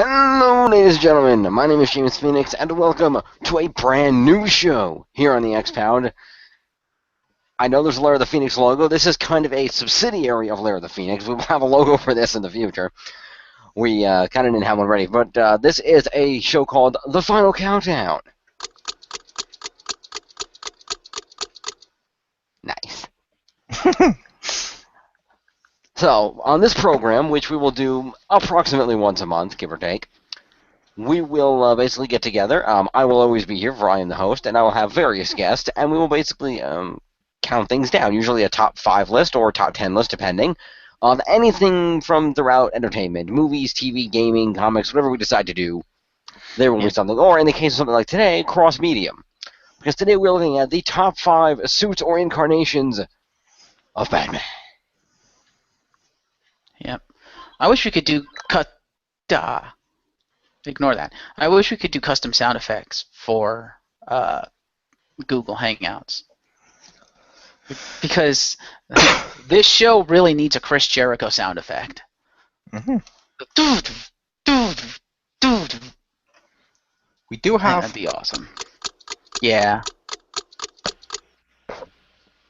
Hello, ladies and gentlemen. My name is James Phoenix, and welcome to a brand new show here on the X-Pound. I know there's a Lair of the Phoenix logo. This is kind of a subsidiary of Lair of the Phoenix. We'll have a logo for this in the future. We kind of didn't have one ready, but this is a show called The Final Countdown. Nice. So, on this program, which we will do approximately once a month, give or take, we will basically get together. I will always be here, for I am the host, and I will have various guests, and we will basically count things down, usually a top 5 list or top 10 list, depending on anything from throughout entertainment, movies, TV, gaming, comics, whatever we decide to do. There will be something, or in the case of something like today, cross-medium. Because today we're looking at the top 5 suits or incarnations of Batman. Yep. I wish we could do ignore that. I wish we could do custom sound effects for Google Hangouts. Because this show really needs a Chris Jericho sound effect. Mm-hmm. We do have... That'd be awesome. Yeah.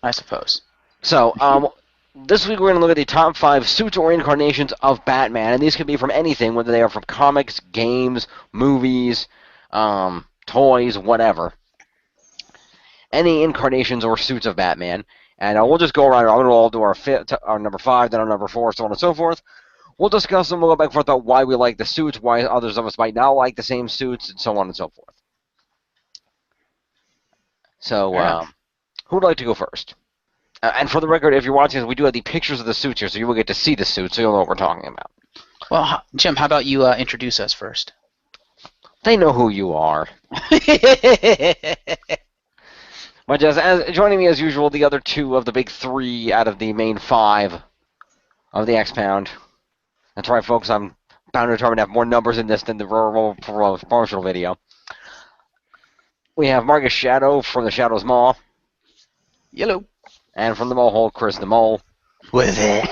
I suppose. So, this week we're going to look at the top 5 suits or incarnations of Batman, and these could be from anything, whether they are from comics, games, movies, toys, whatever. Any incarnations or suits of Batman, and we'll just go around. We'll all do our number 5, then our number 4, so on and so forth. We'll discuss them. We'll go back and forth about why we like the suits, why others of us might not like the same suits, and so on and so forth. So, who would like to go first? And for the record, if you're watching this, we do have the pictures of the suits here, so you will get to see the suits, so you'll know what we're talking about. Well, Jim, how about you introduce us first? They know who you are. But joining me as usual, the other 2 of the big 3 out of the main 5 of the X-Pound. That's right, folks. I'm bound to determine to have more numbers in this than the promotional video. We have Marcus Shadow from the Shadow's Maw. Yellow. And from the Mole Hole, Chris the Mole. With it.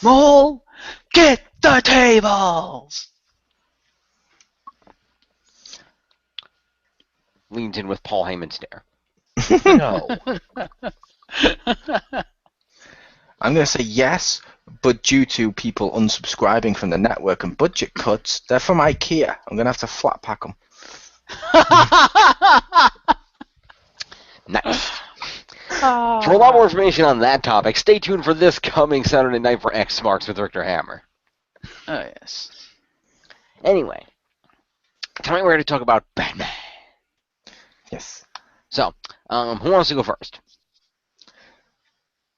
Mole, get the tables! Leans in with Paul Heyman stare. No. I'm going to say yes, but due to people unsubscribing from the network and budget cuts, they're from IKEA. I'm going to have to flat pack them. Nice. For a lot more information on that topic, stay tuned for this coming Saturday night for X Marks with Richter Hammer. Oh, yes. Anyway, tonight we're going to talk about Batman. Yes. So, who wants to go first?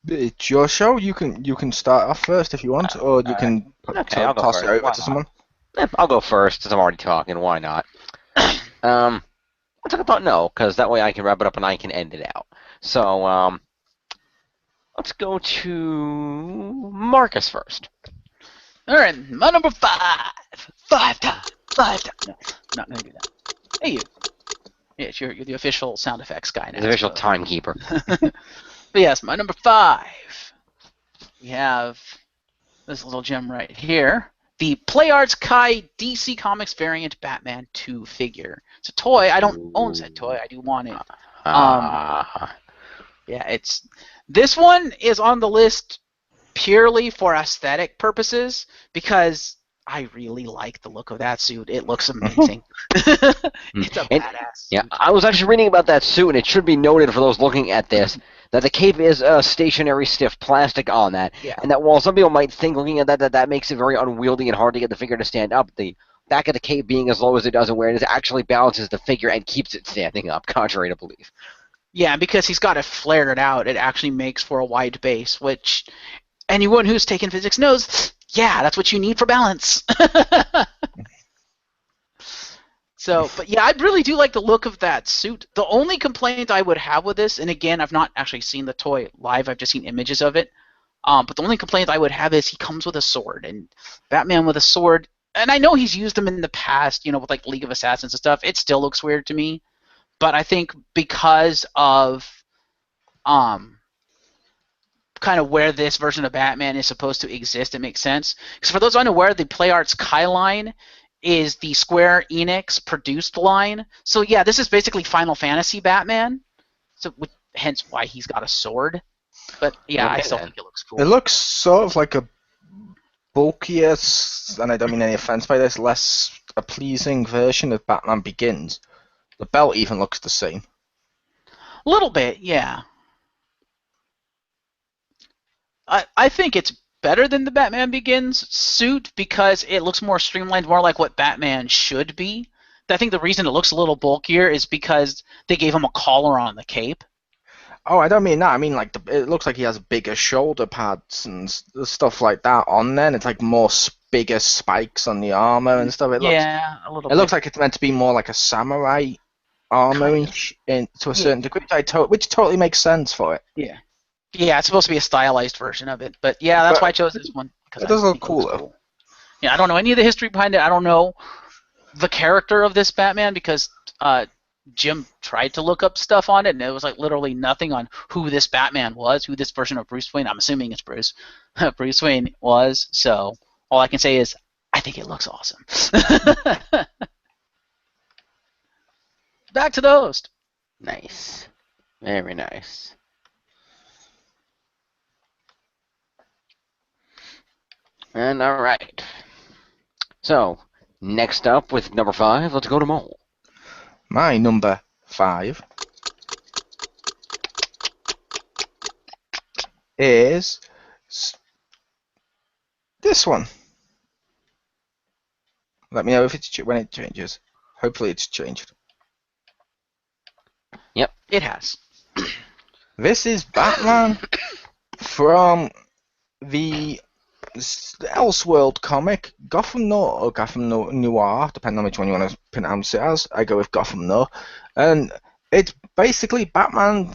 It's your show. You can start off first if you want, or you can toss it over to someone. I'll go first, since I'm already talking. Why not? I'll talk about no, because that way I can wrap it up and I can end it out. So, let's go to Marcus first. All right, my number 5. 5 times. No, I'm not going to do that. Hey, you. Yes, you're the official sound effects guy now. The official timekeeper. But yes, my number 5. We have this little gem right here. The PlayArts Kai DC Comics variant Batman 2 figure. It's a toy. I don't own said toy. I do want it. Yeah, this one is on the list purely for aesthetic purposes because I really like the look of that suit. It looks amazing. It's a badass suit. Yeah, I was actually reading about that suit, and it should be noted for those looking at this that the cape is stationary, stiff plastic on that, and that while some people might think looking at that makes it very unwieldy and hard to get the figure to stand up, the back of the cape being as low as it does and where it is actually balances the figure and keeps it standing up, contrary to belief. Yeah, because he's got it flared out, it actually makes for a wide base, which anyone who's taken physics knows, yeah, that's what you need for balance. So, but yeah, I really do like the look of that suit. The only complaint I would have with this, and again, I've not actually seen the toy live, I've just seen images of it, but the only complaint I would have is he comes with a sword, and Batman with a sword, and I know he's used them in the past, with like League of Assassins and stuff, it still looks weird to me, but I think because of kind of where this version of Batman is supposed to exist, it makes sense. Because for those unaware, the PlayArts Kai line is the Square Enix produced line. So yeah, this is basically Final Fantasy Batman. So hence why he's got a sword. But yeah, I Okay, still then. think it looks It cool. looks sort of like a bulkier, and I don't mean any offense by this, less a pleasing version of Batman Begins. The belt even looks the same. A little bit, yeah. I think it's better than the Batman Begins suit because it looks more streamlined, more like what Batman should be. I think the reason it looks a little bulkier is because they gave him a collar on the cape. Oh, I don't mean that. I mean like it looks like he has bigger shoulder pads and stuff like that on there. And it's like more bigger spikes on the armor and stuff. Yeah, a little It bit. looks like it's meant to be more like a samurai armor Kind of. to a certain degree, which totally makes sense for it. Yeah. Yeah, it's supposed to be a stylized version of it. But yeah, that's why I chose this one. It does look cool. cool. Yeah, I don't know any of the history behind it. I don't know the character of this Batman because Jim tried to look up stuff on it, and it was like literally nothing on who this Batman was, who this version of Bruce Wayne. I'm assuming it's Bruce. Bruce Wayne was. So all I can say is I think it looks awesome. Back to the host. Nice. Very nice. And all right. So, next up with number 5, let's go to Mole. My number 5 is this one. Let me know if when it changes. Hopefully it's changed. Yep. It has. This is Batman from the Elseworld comic, Gotham Noir, or Gotham Noir, depending on which one you want to pronounce it as. I go with Gotham Noir. And it's basically Batman.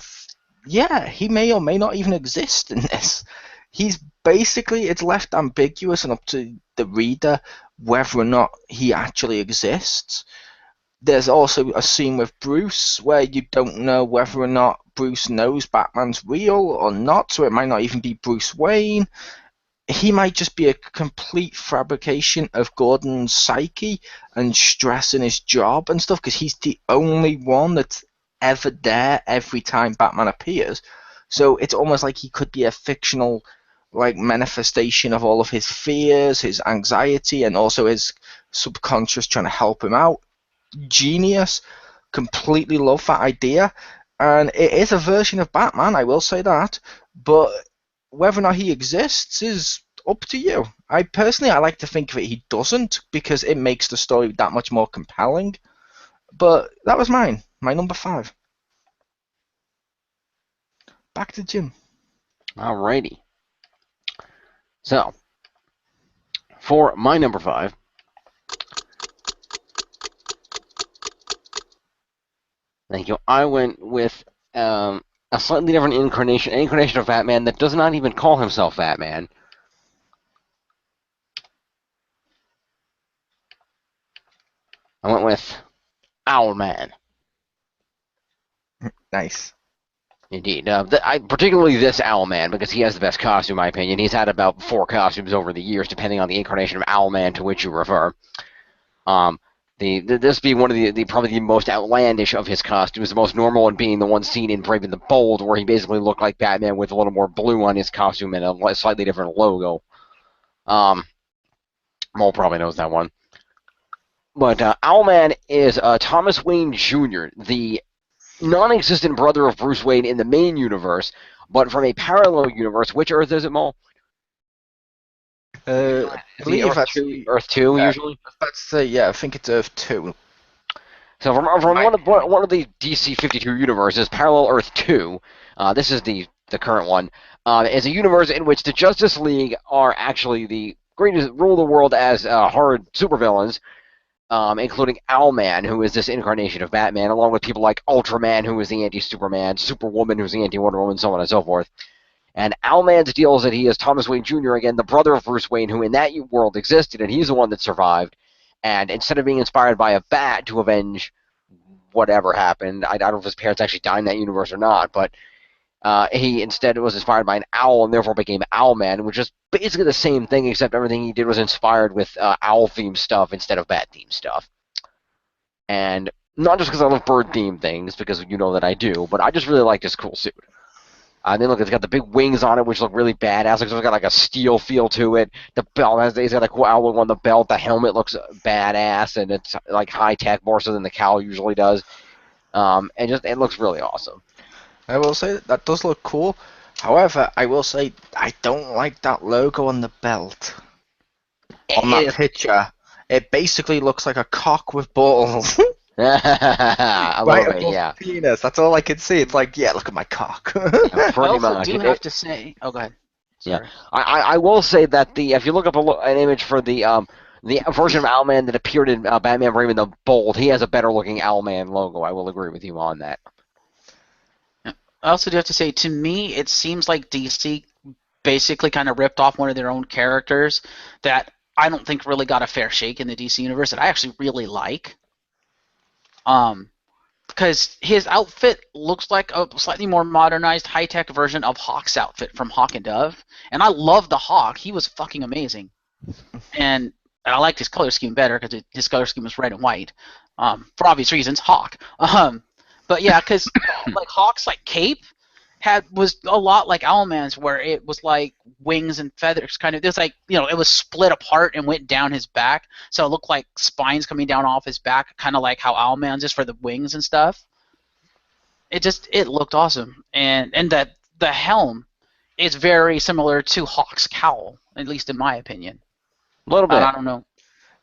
Yeah, he may or may not even exist in this. He's basically, it's left ambiguous and up to the reader whether or not he actually exists. There's also a scene with Bruce where you don't know whether or not Bruce knows Batman's real or not, so it might not even be Bruce Wayne. He might just be a complete fabrication of Gordon's psyche and stress in his job and stuff, because he's the only one that's ever there every time Batman appears. So it's almost like he could be a fictional manifestation of all of his fears, his anxiety, and also his subconscious trying to help him out. Genius. Completely love that idea. And it is a version of Batman, I will say that, but whether or not he exists is up to you. I like to think that he doesn't, because it makes the story that much more compelling. But that was my number 5. Back to Jim. Alrighty. So, for my number 5, thank you, I went with a slightly different incarnation of Batman that does not even call himself Batman. I went with Owlman. Nice. Indeed. Particularly this Owlman, because he has the best costume, in my opinion. He's had about 4 costumes over the years, depending on the incarnation of Owlman to which you refer. This being one of the probably the most outlandish of his costumes, the most normal one being the one seen in Brave and the Bold, where he basically looked like Batman with a little more blue on his costume and a slightly different logo. Mole probably knows that one. But Owlman is Thomas Wayne Jr., the non-existent brother of Bruce Wayne in the main universe, but from a parallel universe. Which Earth is it, Mole? I believe Earth 2, Earth 2 usually? Let's say, yeah, I think it's Earth 2. So from one of the DC 52 universes, Parallel Earth 2, this is the current one, is a universe in which the Justice League are actually the greatest, rule the world as horror supervillains, including Owlman, who is this incarnation of Batman, along with people like Ultraman, who is the anti-Superman, Superwoman, who's the anti-Wonder Woman, so on and so forth. And Owlman's deal is that he is Thomas Wayne Jr., again, the brother of Bruce Wayne, who in that world existed, and he's the one that survived. And instead of being inspired by a bat to avenge whatever happened, I don't know if his parents actually died in that universe or not, but He instead was inspired by an owl and therefore became Owlman, which is basically the same thing, except everything he did was inspired with owl-themed stuff instead of bat-themed stuff. And not just because I love bird-themed things, because you know that I do, but I just really like this cool suit. And then look, it's got the big wings on it, which look really badass. It's got like a steel feel to it. The belt has got a cool owl on the belt. The helmet looks badass, and it's like high tech more so than the cowl usually does. And just it looks really awesome. I will say that does look cool. However, I will say I don't like that logo on the belt. On that picture, it basically looks like a cock with balls. A Right little bit, above yeah. the penis. That's all I can see. It's like, yeah, look at my cock. I Pretty also much. do have to say. Oh, go ahead. Yeah. Sorry. I will say that if you look up an image for the version of Owlman that appeared in Batman Brave and the Bold, he has a better looking Owlman logo. I will agree with you on that. I also do have to say, to me, it seems like DC basically kind of ripped off one of their own characters that I don't think really got a fair shake in the DC universe that I actually really like. Because his outfit looks like a slightly more modernized, high-tech version of Hawk's outfit from Hawk and Dove. And I love the Hawk. He was fucking amazing. And I liked his color scheme better because his color scheme was red and white. For obvious reasons, Hawk. But yeah, because like Hawk's like cape was a lot like Owlman's, where it was like wings and feathers, kind of. It was like, it was split apart and went down his back, so it looked like spines coming down off his back, kind of like how Owlman's is for the wings and stuff. It looked awesome, and the helm is very similar to Hawk's cowl, at least in my opinion. A little bit. I don't know.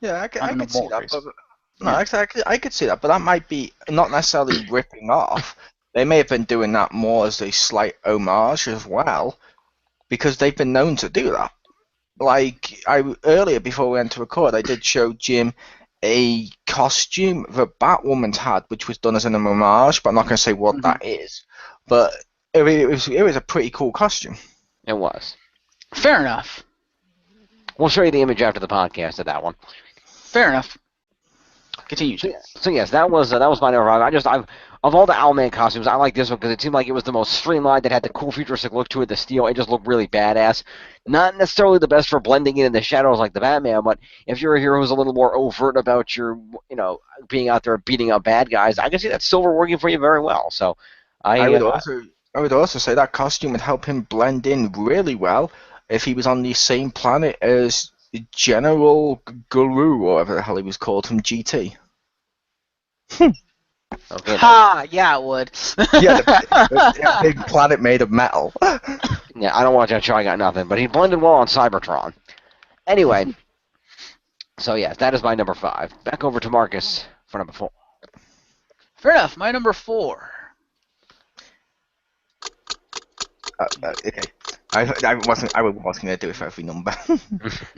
Yeah, I don't know could see that. Wolverine's. But, no, I could see that, but that might be not necessarily ripping off. They may have been doing that more as a slight homage as well, because they've been known to do that. Like, earlier before we went to record, I did show Jim a costume that Batwoman's had, which was done as an homage, but I'm not going to say what that is. But it was a pretty cool costume. It was. Fair enough. We'll show you the image after the podcast of that one. Fair enough. Continue. So yes, that was my number 5. Of all the Owlman costumes, I like this one because it seemed like it was the most streamlined. That had the cool futuristic look to it. The steel, it just looked really badass. Not necessarily the best for blending in the shadows like the Batman, but if you're a hero who's a little more overt about your, being out there beating up bad guys, I can see that silver working for you very well. So I would also say that costume would help him blend in really well if he was on the same planet as General Guru, or whatever the hell he was called from GT. Okay, yeah, it would. Yeah, the big planet made of metal. Yeah, I don't watch that show. I got nothing. But he blended well on Cybertron. Anyway, so yes, that is my number 5. Back over to Marcus for number 4. Fair enough. My number 4. Okay. I wasn't going to do it for every number.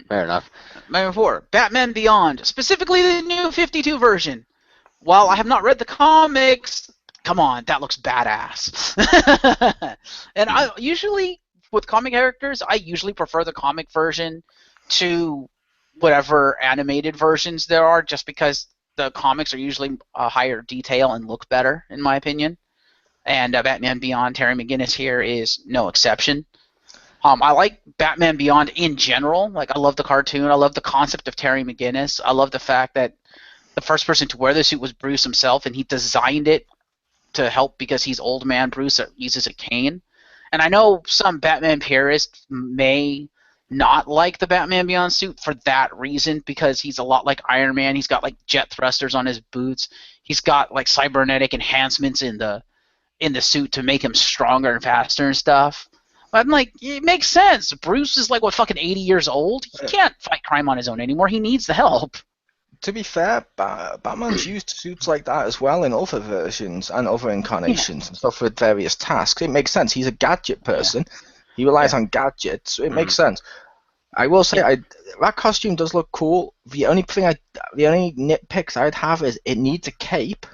Fair enough. My number 4. Batman Beyond, specifically the new 52 version. While I have not read the comics, come on, that looks badass. And I usually, with comic characters, I usually prefer the comic version to whatever animated versions there are, just because the comics are usually a higher detail and look better, in my opinion. And Batman Beyond, Terry McGinnis here is no exception. I like Batman Beyond in general. Like, I love the cartoon. I love the concept of Terry McGinnis. I love the fact that the first person to wear the suit was Bruce himself, and he designed it to help because he's old man Bruce that uses a cane. And I know some Batman purists may not like the Batman Beyond suit for that reason, because he's a lot like Iron Man. He's got like jet thrusters on his boots. He's got like cybernetic enhancements in the suit to make him stronger and faster and stuff. But I'm like, it makes sense. Bruce is like, what, fucking 80 years old? He can't fight crime on his own anymore. He needs the help. To be fair, Batman's used suits like that as well in other versions and other incarnations and stuff with various tasks. It makes sense. He's a gadget person. Yeah. He relies on gadgets, so it makes sense. I will say, that costume does look cool. The only nitpicks I'd have is it needs a cape.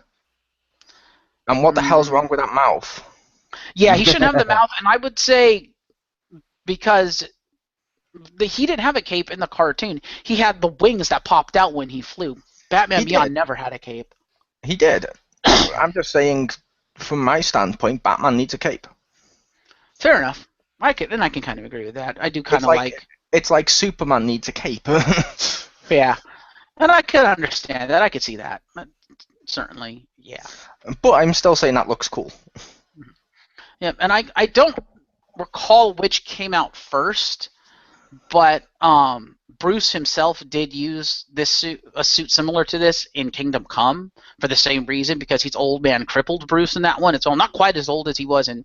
And what the hell's wrong with that mouth? Yeah, he shouldn't have the mouth, and I would say because he didn't have a cape in the cartoon. He had the wings that popped out when he flew. Batman Beyond never had a cape. He did. I'm just saying, from my standpoint, Batman needs a cape. Fair enough. I can kind of agree with that. I do kind It's of like it's like Superman needs a cape. yeah, and I could understand that. I could see that. But certainly, yeah. But I'm still saying that looks cool. Yeah, and I don't recall which came out first, but Bruce himself did use a suit similar to this in Kingdom Come for the same reason, because he's old man crippled Bruce in that one. It's all not quite as old as he was in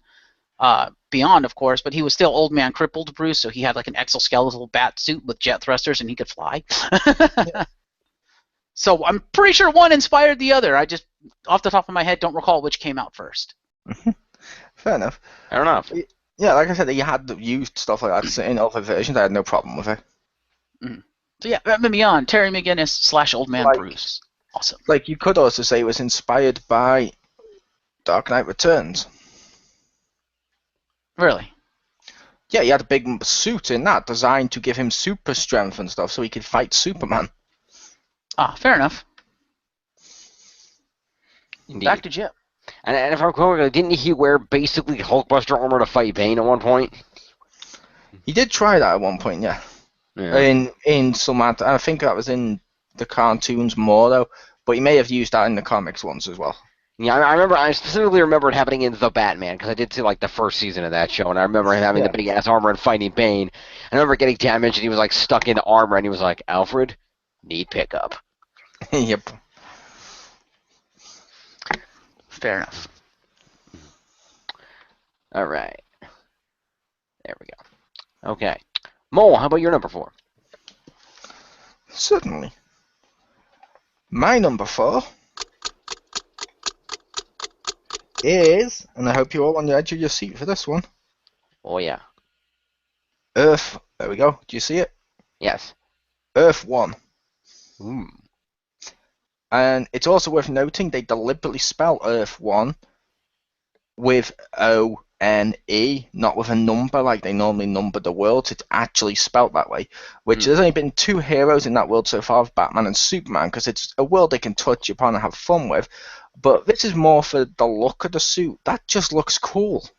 Beyond, of course, but he was still old man crippled Bruce, so he had like an exoskeletal bat suit with jet thrusters and he could fly. Yeah. So I'm pretty sure one inspired the other. I just, off the top of my head, don't recall which came out first. Fair enough. Fair enough. Yeah, like I said, you had used stuff like that in other versions. I had no problem with it. So yeah, Batman Beyond, Terry McGinnis / Old Man Like- Bruce. Awesome. Like, you could also say it was inspired by Dark Knight Returns. Really? Yeah, he had a big suit in that, designed to give him super strength and stuff, so he could fight Superman. Ah, fair enough. Indeed. Back to Jim. And if I recall, didn't he wear basically Hulkbuster armor to fight Bane at one point? He did try that at one point, yeah. In some, I think that was in the cartoons more though, but he may have used that in the comics once as well. Yeah, I specifically remember it happening in The Batman, because I did see like the first season of that show, and I remember him having the big ass armor and fighting Bane. I remember getting damaged, and he was like stuck in the armor, and he was like, "Alfred, need pickup." Yep. Fair enough. All right, there we go. Okay, Mo, how about your number 4? Certainly. My number 4 is, and I hope you're all on the edge of your seat for this one, Oh yeah, Earth. There we go. Do you see it? yes. Earth 1. Ooh. And it's also worth noting they deliberately spell Earth 1 with O-N-E, not with a number like they normally number the worlds. It's actually spelt that way, which there's only been 2 heroes in that world so far, Batman and Superman, because it's a world they can touch upon and have fun with. But this is more for the look of the suit. That just looks cool.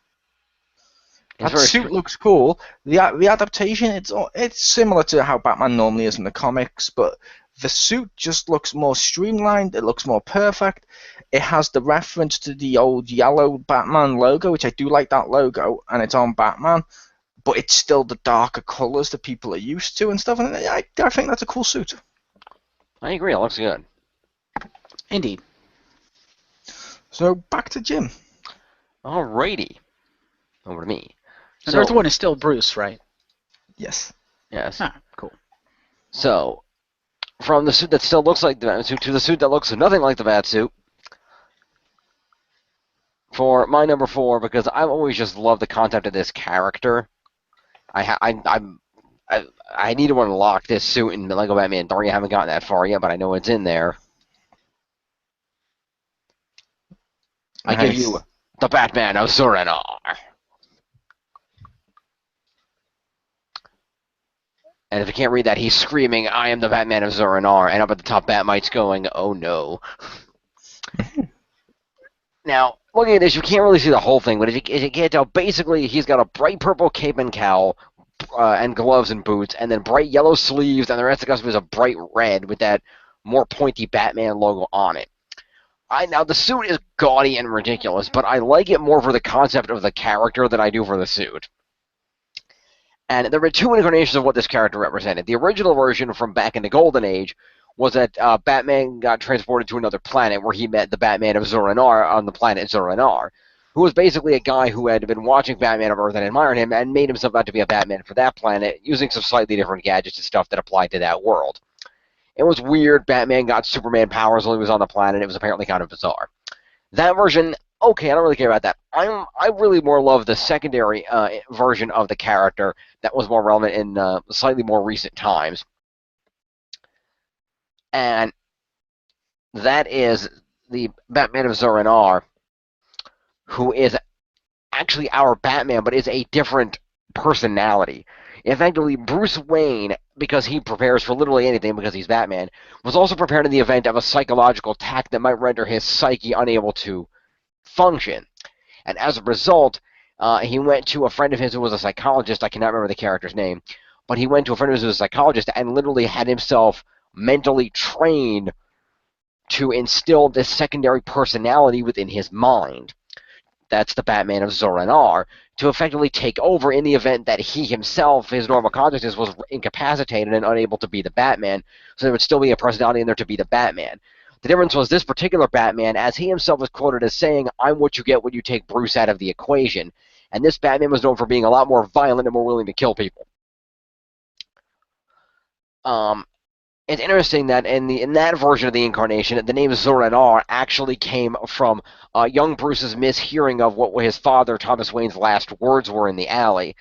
That suit looks cool. The adaptation, it's similar to how Batman normally is in the comics, but the suit just looks more streamlined. It looks more perfect. It has the reference to the old yellow Batman logo, which I do like that logo, and it's on Batman, but it's still the darker colors that people are used to and stuff, and I think that's a cool suit. I agree. It looks good. Indeed. So back to Jim. Alrighty, over to me. And Earth 1 is still Bruce, right? Yes. Yes. Ah, cool. So, from the suit that still looks like the Batsuit to the suit that looks nothing like the Batsuit, for my number 4, because I've always just loved the concept of this character. I need to unlock this suit in Lego Batman 3. I haven't gotten that far yet, but I know it's in there. I give you the Batman of Zur-En-Arr. And if you can't read that, he's screaming, "I am the Batman of Zur-En-Arr," and up at the top, Batmite's going, "Oh no." Now, looking at this, you can't really see the whole thing, but if you can't tell, basically, he's got a bright purple cape and cowl, and gloves and boots, and then bright yellow sleeves, and the rest of the costume is a bright red with that more pointy Batman logo on it. Now, the suit is gaudy and ridiculous, but I like it more for the concept of the character than I do for the suit. And there were 2 incarnations of what this character represented. The original version from back in the Golden Age was that Batman got transported to another planet where he met the Batman of Zur-En-Arr on the planet Zur-En-Arr, who was basically a guy who had been watching Batman of Earth and admired him and made himself out to be a Batman for that planet using some slightly different gadgets and stuff that applied to that world. It was weird. Batman got Superman powers while he was on the planet. It was apparently kind of bizarre. That version, okay, I don't really care about that. I really more love the secondary version of the character that was more relevant in slightly more recent times. And that is the Batman of Zur-En-Arr, who is actually our Batman, but is a different personality. Effectively, Bruce Wayne, because he prepares for literally anything because he's Batman, was also prepared in the event of a psychological attack that might render his psyche unable to function. And as a result, he went to a friend of his who was a psychologist. I cannot remember the character's name, but he went to a friend of his who was a psychologist and literally had himself mentally trained to instill this secondary personality within his mind. That's the Batman of Zur-En-Arrh, to effectively take over in the event that he himself, his normal consciousness, was incapacitated and unable to be the Batman, so there would still be a personality in there to be the Batman. The difference was this particular Batman, as he himself was quoted as saying, "I'm what you get when you take Bruce out of the equation." And this Batman was known for being a lot more violent and more willing to kill people. It's interesting that in that version of the Incarnation, the name Zur-En-Arrh actually came from young Bruce's mishearing of what his father, Thomas Wayne's, last words were in the alley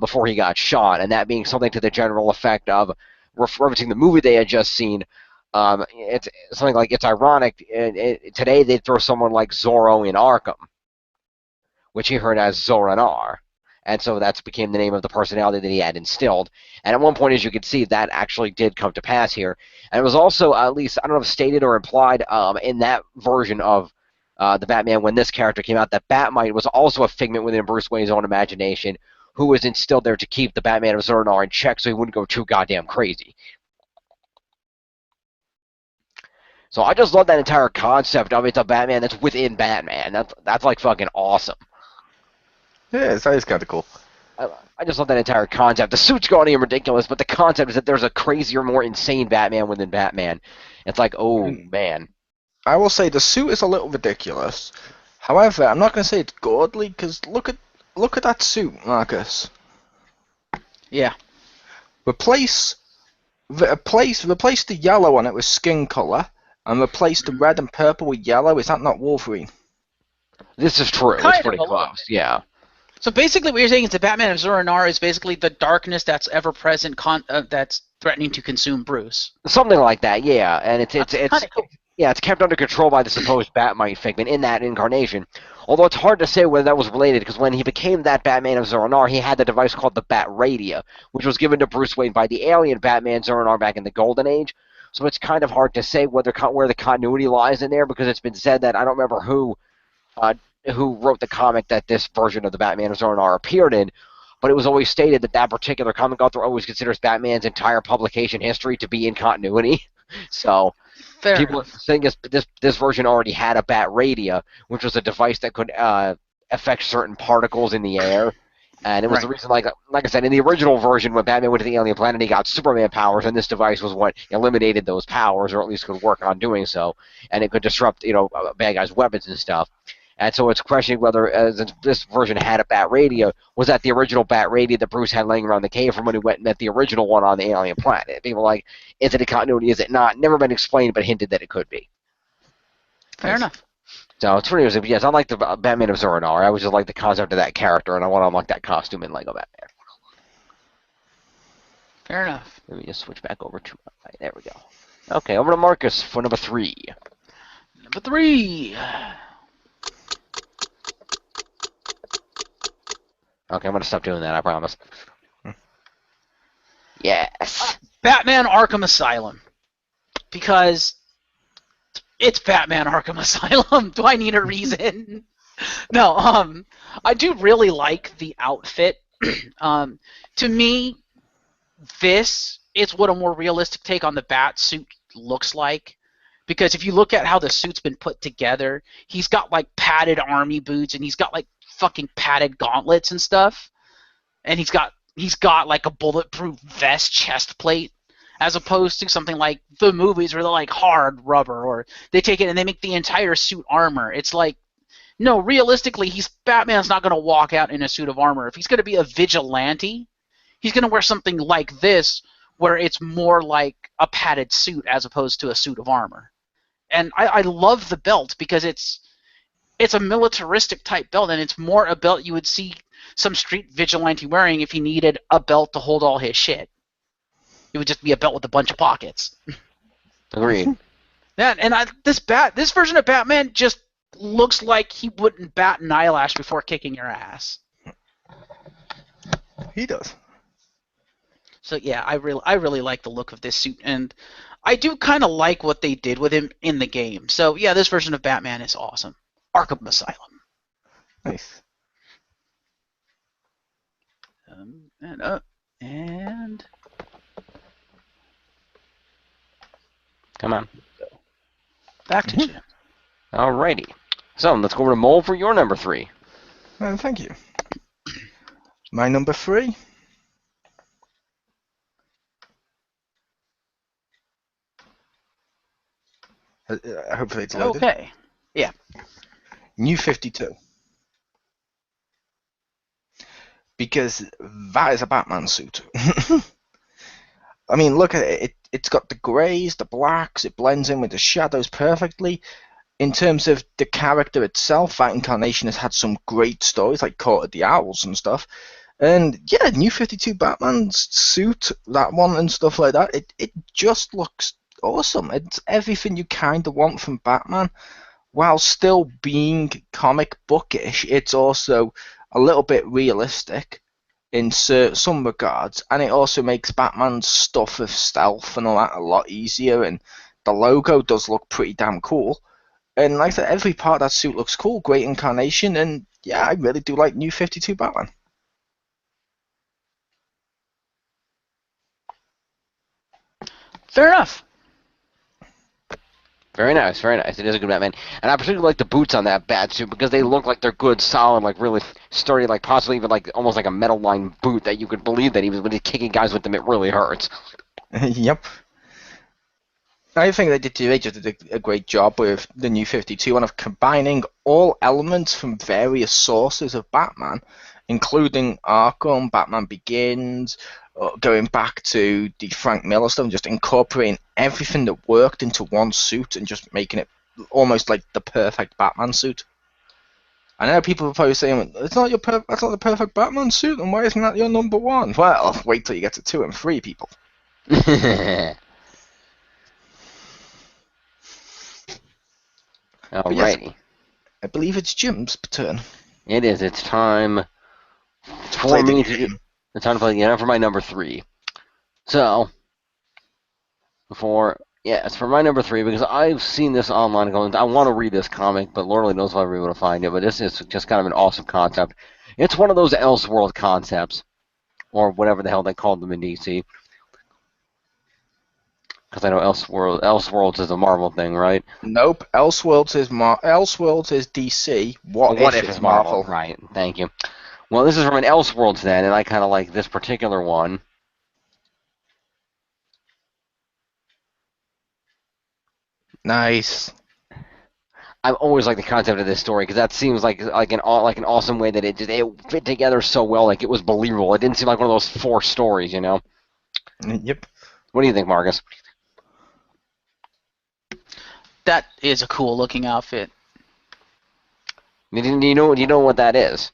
before he got shot, and that being something to the general effect of referencing the movie they had just seen. It's something like, it's ironic, today they'd throw someone like Zorro in Arkham, which he heard as Zur-En-Arrh. And so that became the name of the personality that he had instilled. And at one point, as you can see, that actually did come to pass here. And it was also, at least, I don't know if stated or implied in that version of the Batman when this character came out, that Batmite was also a figment within Bruce Wayne's own imagination, who was instilled there to keep the Batman of Zur-En-Arrh in check so he wouldn't go too goddamn crazy. So I just love that entire concept of it's a Batman that's within Batman. That's like fucking awesome. Yeah, that is kind of cool. I just love that entire concept. The suit's gaudy and ridiculous, but the concept is that there's a crazier, more insane Batman within Batman. It's like, oh, man. I will say the suit is a little ridiculous. However, I'm not going to say it's godly, because look at that suit, Marcus. Yeah. Replace the yellow on it with skin color, and replace the red and purple with yellow. Is that not Wolverine? This is true. Kind it's pretty of close. Yeah. So basically what you're saying is the Batman of Zur-En-Arrh is basically the darkness that's ever present that's threatening to consume Bruce. Something like that, yeah. And it's cool. yeah, it's kept under control by the supposed Batmite figment in that incarnation. Although it's hard to say whether that was related, because when he became that Batman of Zur-En-Arrh, he had the device called the Bat Radio, which was given to Bruce Wayne by the alien Batman Zur-En-Arrh back in the Golden Age. So it's kind of hard to say where the continuity lies in there, because it's been said that, I don't remember who wrote the comic that this version of the Batman of Zur-En-Arrh appeared in, but it was always stated that that particular comic author always considers Batman's entire publication history to be in continuity. So Fair people enough. think this version already had a Bat Radio, which was a device that could affect certain particles in the air. And it was the reason, like I said, in the original version, when Batman went to the alien planet, he got Superman powers, and this device was what eliminated those powers, or at least could work on doing so, and it could disrupt, bad guys' weapons and stuff. And so it's questioning whether this version had a Bat Radio. Was that the original Bat Radio that Bruce had laying around the cave from when he went and met the original one on the alien planet? People are like, is it a continuity? Is it not? Never been explained, but hinted that it could be. Fair enough. So it's pretty interesting. Yes, I like the Batman of Zur-En-Arrh. I was just like the concept of that character, and I want to unlock that costume in Lego Batman. Fair enough. Let me just switch back over to... there we go. Okay, over to Marcus for number 3. Number 3. Okay, I'm going to stop doing that, I promise. Yes. Batman Arkham Asylum. Because it's Batman Arkham Asylum. Do I need a reason? No, I do really like the outfit. To me, this is what a more realistic take on the bat suit looks like. Because if you look at how the suit's been put together, he's got like padded army boots, and he's got like fucking padded gauntlets and stuff. And he's got like a bulletproof vest chest plate, as opposed to something like the movies where they're like hard rubber, or they take it and they make the entire suit armor. It's like, no, realistically, Batman's not going to walk out in a suit of armor. If he's going to be a vigilante, he's going to wear something like this, where it's more like a padded suit as opposed to a suit of armor. And I love the belt, because it's a militaristic type belt, and it's more a belt you would see some street vigilante wearing if he needed a belt to hold all his shit. It would just be a belt with a bunch of pockets. Agreed. Yeah, and this version of Batman just looks like he wouldn't bat an eyelash before kicking your ass. He does. So yeah, I really like the look of this suit, and I do kind of like what they did with him in the game. So yeah, this version of Batman is awesome. Arkham Asylum. Nice. And up. And... Come on. back to Jim. Alrighty. So, let's go over to Mole for your number 3. Thank you. My number 3. Hopefully it's loaded. Okay. Yeah. New 52. Because that is a Batman suit. I mean, look at it. It's got the greys, the blacks. It blends in with the shadows perfectly. In terms of the character itself, that incarnation has had some great stories, like Court of the Owls and stuff. And yeah, New 52 Batman's suit, that one and stuff like that, it just looks awesome. It's everything you kind of want from Batman. While still being comic bookish, it's also a little bit realistic in some regards, and it also makes Batman's stuff of stealth and all that a lot easier, and the logo does look pretty damn cool. And like I said, every part of that suit looks cool, great incarnation, and yeah, I really do like New 52 Batman. Fair enough. Very nice, very nice. It is a good Batman. And I particularly like the boots on that bat suit because they look like they're good, solid, like really sturdy, like possibly even like almost like a metal lined boot that you could believe that even when he's kicking guys with them, it really hurts. Yep. I think they just did a great job with the New 52 and of combining all elements from various sources of Batman, including Arkham, Batman Begins, going back to the Frank Miller stuff, and just incorporating everything that worked into one suit and just making it almost like the perfect Batman suit. I know people are probably saying, that's not the perfect Batman suit, and why isn't that your number 1? Well, wait till you get to 2 and 3, people. Alrighty. Yes, I believe it's Jim's turn. It is. It's time for me to do. It's time to play again for my number 3. So, it's for my number 3 because I've seen this online going, I want to read this comic, but Lord only knows if I'll be able to find it. But this is just kind of an awesome concept. It's one of those Elseworld concepts, or whatever the hell they called them in DC. Because I know Elseworlds is a Marvel thing, right? Nope. Elseworlds is DC. What if it's Marvel? Right. Thank you. Well, this is from an Elseworlds then, and I kind of like this particular one. Nice. I've always liked the concept of this story because that seems like an awesome way that it fit together so well, like it was believable. It didn't seem like one of those forced stories, you know. Yep. What do you think, Marcus? That is a cool looking outfit. Do you know what that is?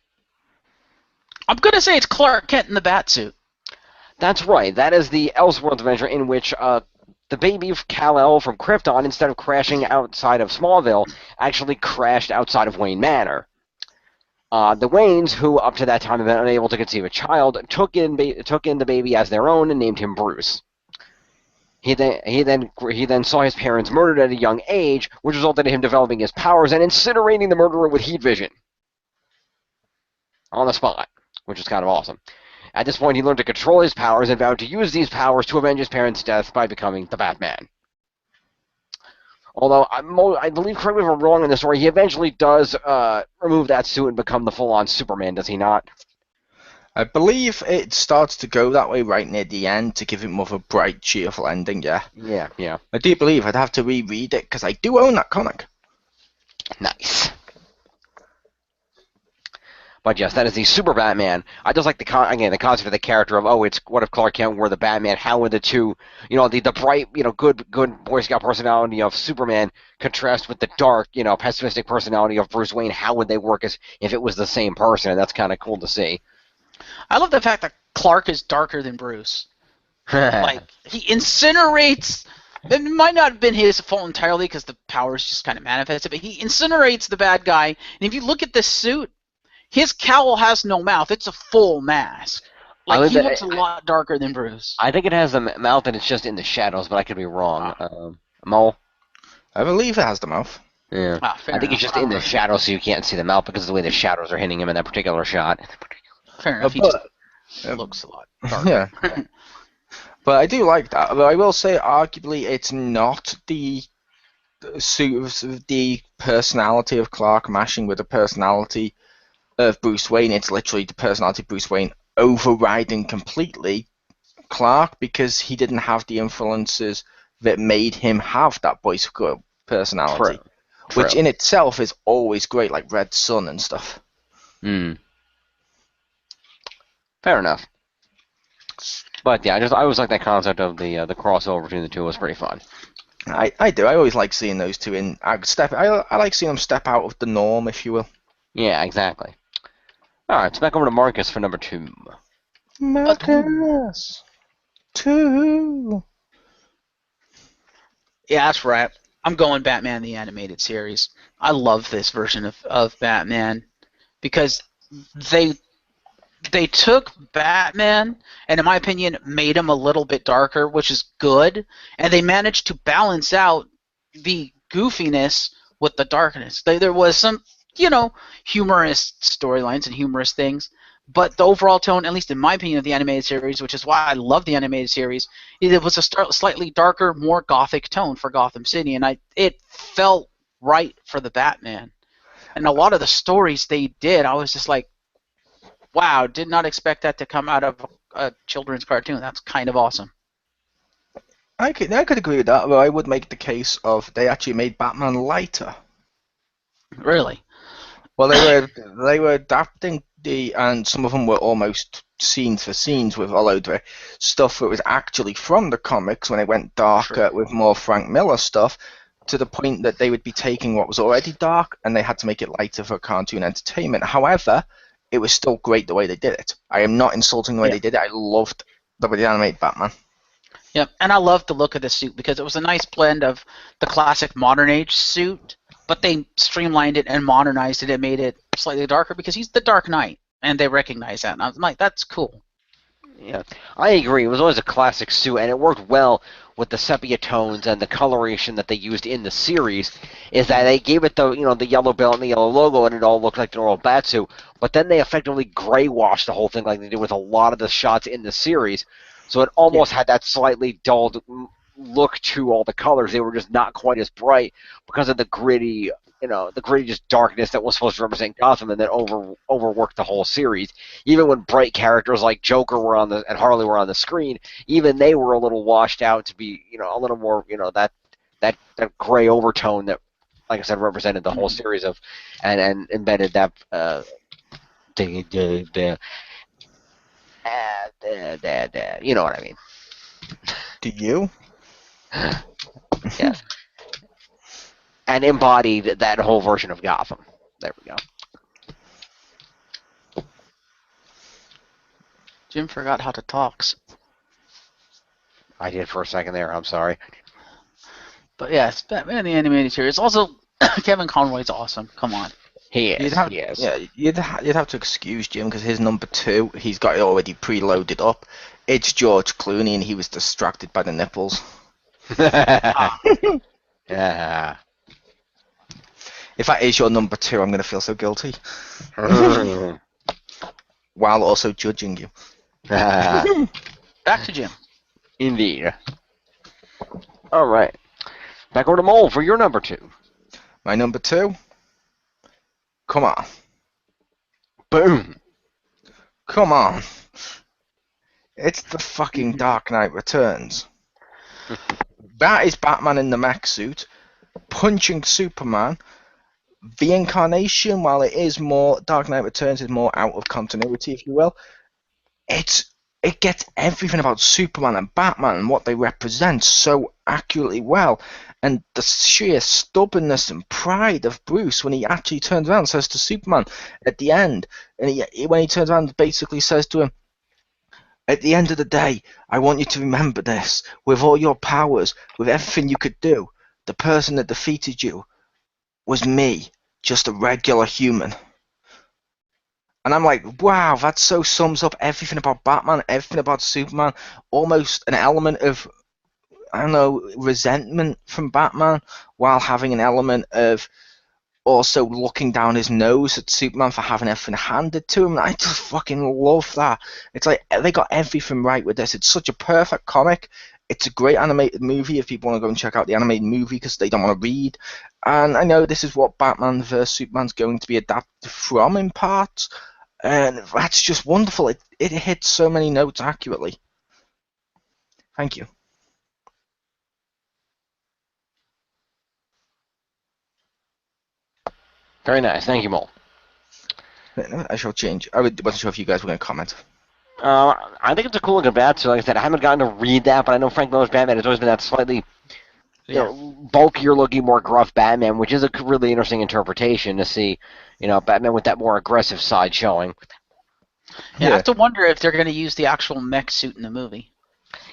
I'm gonna say it's Clark Kent in the Batsuit. That's right. That is the Elseworlds adventure in which the baby Kal-El from Krypton, instead of crashing outside of Smallville, actually crashed outside of Wayne Manor. The Waynes, who up to that time had been unable to conceive a child, took in the baby as their own and named him Bruce. He then saw his parents murdered at a young age, which resulted in him developing his powers and incinerating the murderer with heat vision on the spot, which is kind of awesome. At this point, he learned to control his powers and vowed to use these powers to avenge his parents' death by becoming the Batman. Although, I believe, correct me if I'm wrong in the story, he eventually does remove that suit and become the full-on Superman, does he not? I believe it starts to go that way right near the end to give it more of a bright, cheerful ending, yeah. Yeah. I do believe I'd have to reread it, because I do own that comic. Nice. But yes, that is the Super Batman. I just like the concept of the character of, it's what if Clark Kent were the Batman? How would the two, the bright, good Boy Scout personality of Superman contrast with the dark, pessimistic personality of Bruce Wayne? How would they work as if it was the same person? And that's kind of cool to see. I love the fact that Clark is darker than Bruce. Like, he incinerates... It might not have been his fault entirely because the powers just kind of manifested, but he incinerates the bad guy. And if you look at this suit, his cowl has no mouth. It's a full mask. Like, he looks a lot darker than Bruce. I think it has the mouth and it's just in the shadows, but I could be wrong. Mole? I believe it has the mouth. Yeah. I think it's just in the shadows so you can't see the mouth because of the way the shadows are hitting him in that particular shot. Fair enough. looks a lot darker. Yeah. But I do like that. But I will say, arguably, it's not the suit of the personality of Clark mashing with the personality of Bruce Wayne. It's literally the personality of Bruce Wayne overriding completely Clark, because he didn't have the influences that made him have that boy scout personality, True. which in itself is always great, like Red Sun and stuff. Hmm. Fair enough. But yeah, I always like that concept of the crossover between the two. It was pretty fun. I do. I always like seeing those two in step. I like seeing them step out of the norm, if you will. Yeah, exactly. All right, so back over to Marcus for number 2. Marcus. 2. Yeah, that's right. I'm going Batman the Animated Series. I love this version of Batman because they took Batman and, in my opinion, made him a little bit darker, which is good, and they managed to balance out the goofiness with the darkness. There was some, humorous storylines and humorous things, but the overall tone, at least in my opinion, of the animated series, which is why I love the animated series, it was a slightly darker, more gothic tone for Gotham City, and it felt right for the Batman. And a lot of the stories they did, I was just like, wow, did not expect that to come out of a children's cartoon. That's kind of awesome. I could agree with that, but I would make the case of they actually made Batman lighter. Really? Well, they were adapting and some of them were almost scenes for scenes with a load of stuff that was actually from the comics when it went darker with more Frank Miller stuff, to the point that they would be taking what was already dark and they had to make it lighter for cartoon entertainment. However, it was still great the way they did it. I am not insulting the way they did it. I loved the way they animated Batman. Yep, and I loved the look of the suit because it was a nice blend of the classic modern age suit, but they streamlined it and modernized it and made it slightly darker because he's the Dark Knight, and they recognize that. And I was like, that's cool. Yeah, I agree. It was always a classic suit, and it worked well with the sepia tones and the coloration that they used in the series. Is that they gave it the the yellow belt and the yellow logo, and it all looked like the normal Batsuit. But then they effectively gray washed the whole thing, like they did with a lot of the shots in the series. So it almost had that slightly dulled look to all the colors. They were just not quite as bright because of the gritty, the gritty just darkness that was supposed to represent Gotham, and then overworked the whole series. Even when bright characters like Joker were and Harley were on the screen, even they were a little washed out to be, a little more, that gray overtone that, like I said, represented the whole series of, and embedded that you know what I mean. Do you? Yeah. And embodied that whole version of Gotham. There we go. Jim forgot how to talk. I did for a second there. I'm sorry. But yes, Batman the Animated Series. Also, Kevin Conroy's awesome. Come on. He is. Yeah, you'd have to excuse Jim because his number 2, he's got it already preloaded up. It's George Clooney, and he was distracted by the nipples. Yeah. If that is your number 2, I'm going to feel so guilty. While also judging you. Back to Jim. Indeed. All right. Back over to Mole for your number 2. My number 2? Come on. Boom. Come on. It's the fucking Dark Knight Returns. That is Batman in the mech suit, punching Superman. The Incarnation, while it is more, Dark Knight Returns is more out of continuity, if you will, it gets everything about Superman and Batman and what they represent so accurately well. And the sheer stubbornness and pride of Bruce when he actually turns around and says to Superman at the end, and when he turns around and basically says to him, at the end of the day, I want you to remember this. With all your powers, with everything you could do, the person that defeated you was me, just a regular human. And I'm like, wow, that so sums up everything about Batman, everything about Superman, almost an element of, I don't know, resentment from Batman, while having an element of also looking down his nose at Superman for having everything handed to him. I just fucking love that. It's like they got everything right with this. It's such a perfect comic. It's a great animated movie if people want to go and check out the animated movie because they don't want to read. And I know this is what Batman vs Superman's going to be adapted from in parts, and that's just wonderful. It hits so many notes accurately. Thank you. Very nice. Thank you, Mole. I shall change. I wasn't sure if you guys were going to comment. I think it's a cool looking Bat. So, like I said, I haven't gotten to read that, but I know Frank Miller's Batman has always been that slightly bulkier looking, more gruff Batman, which is a really interesting interpretation to see, Batman with that more aggressive side showing. Yeah, I have to wonder if they're going to use the actual mech suit in the movie.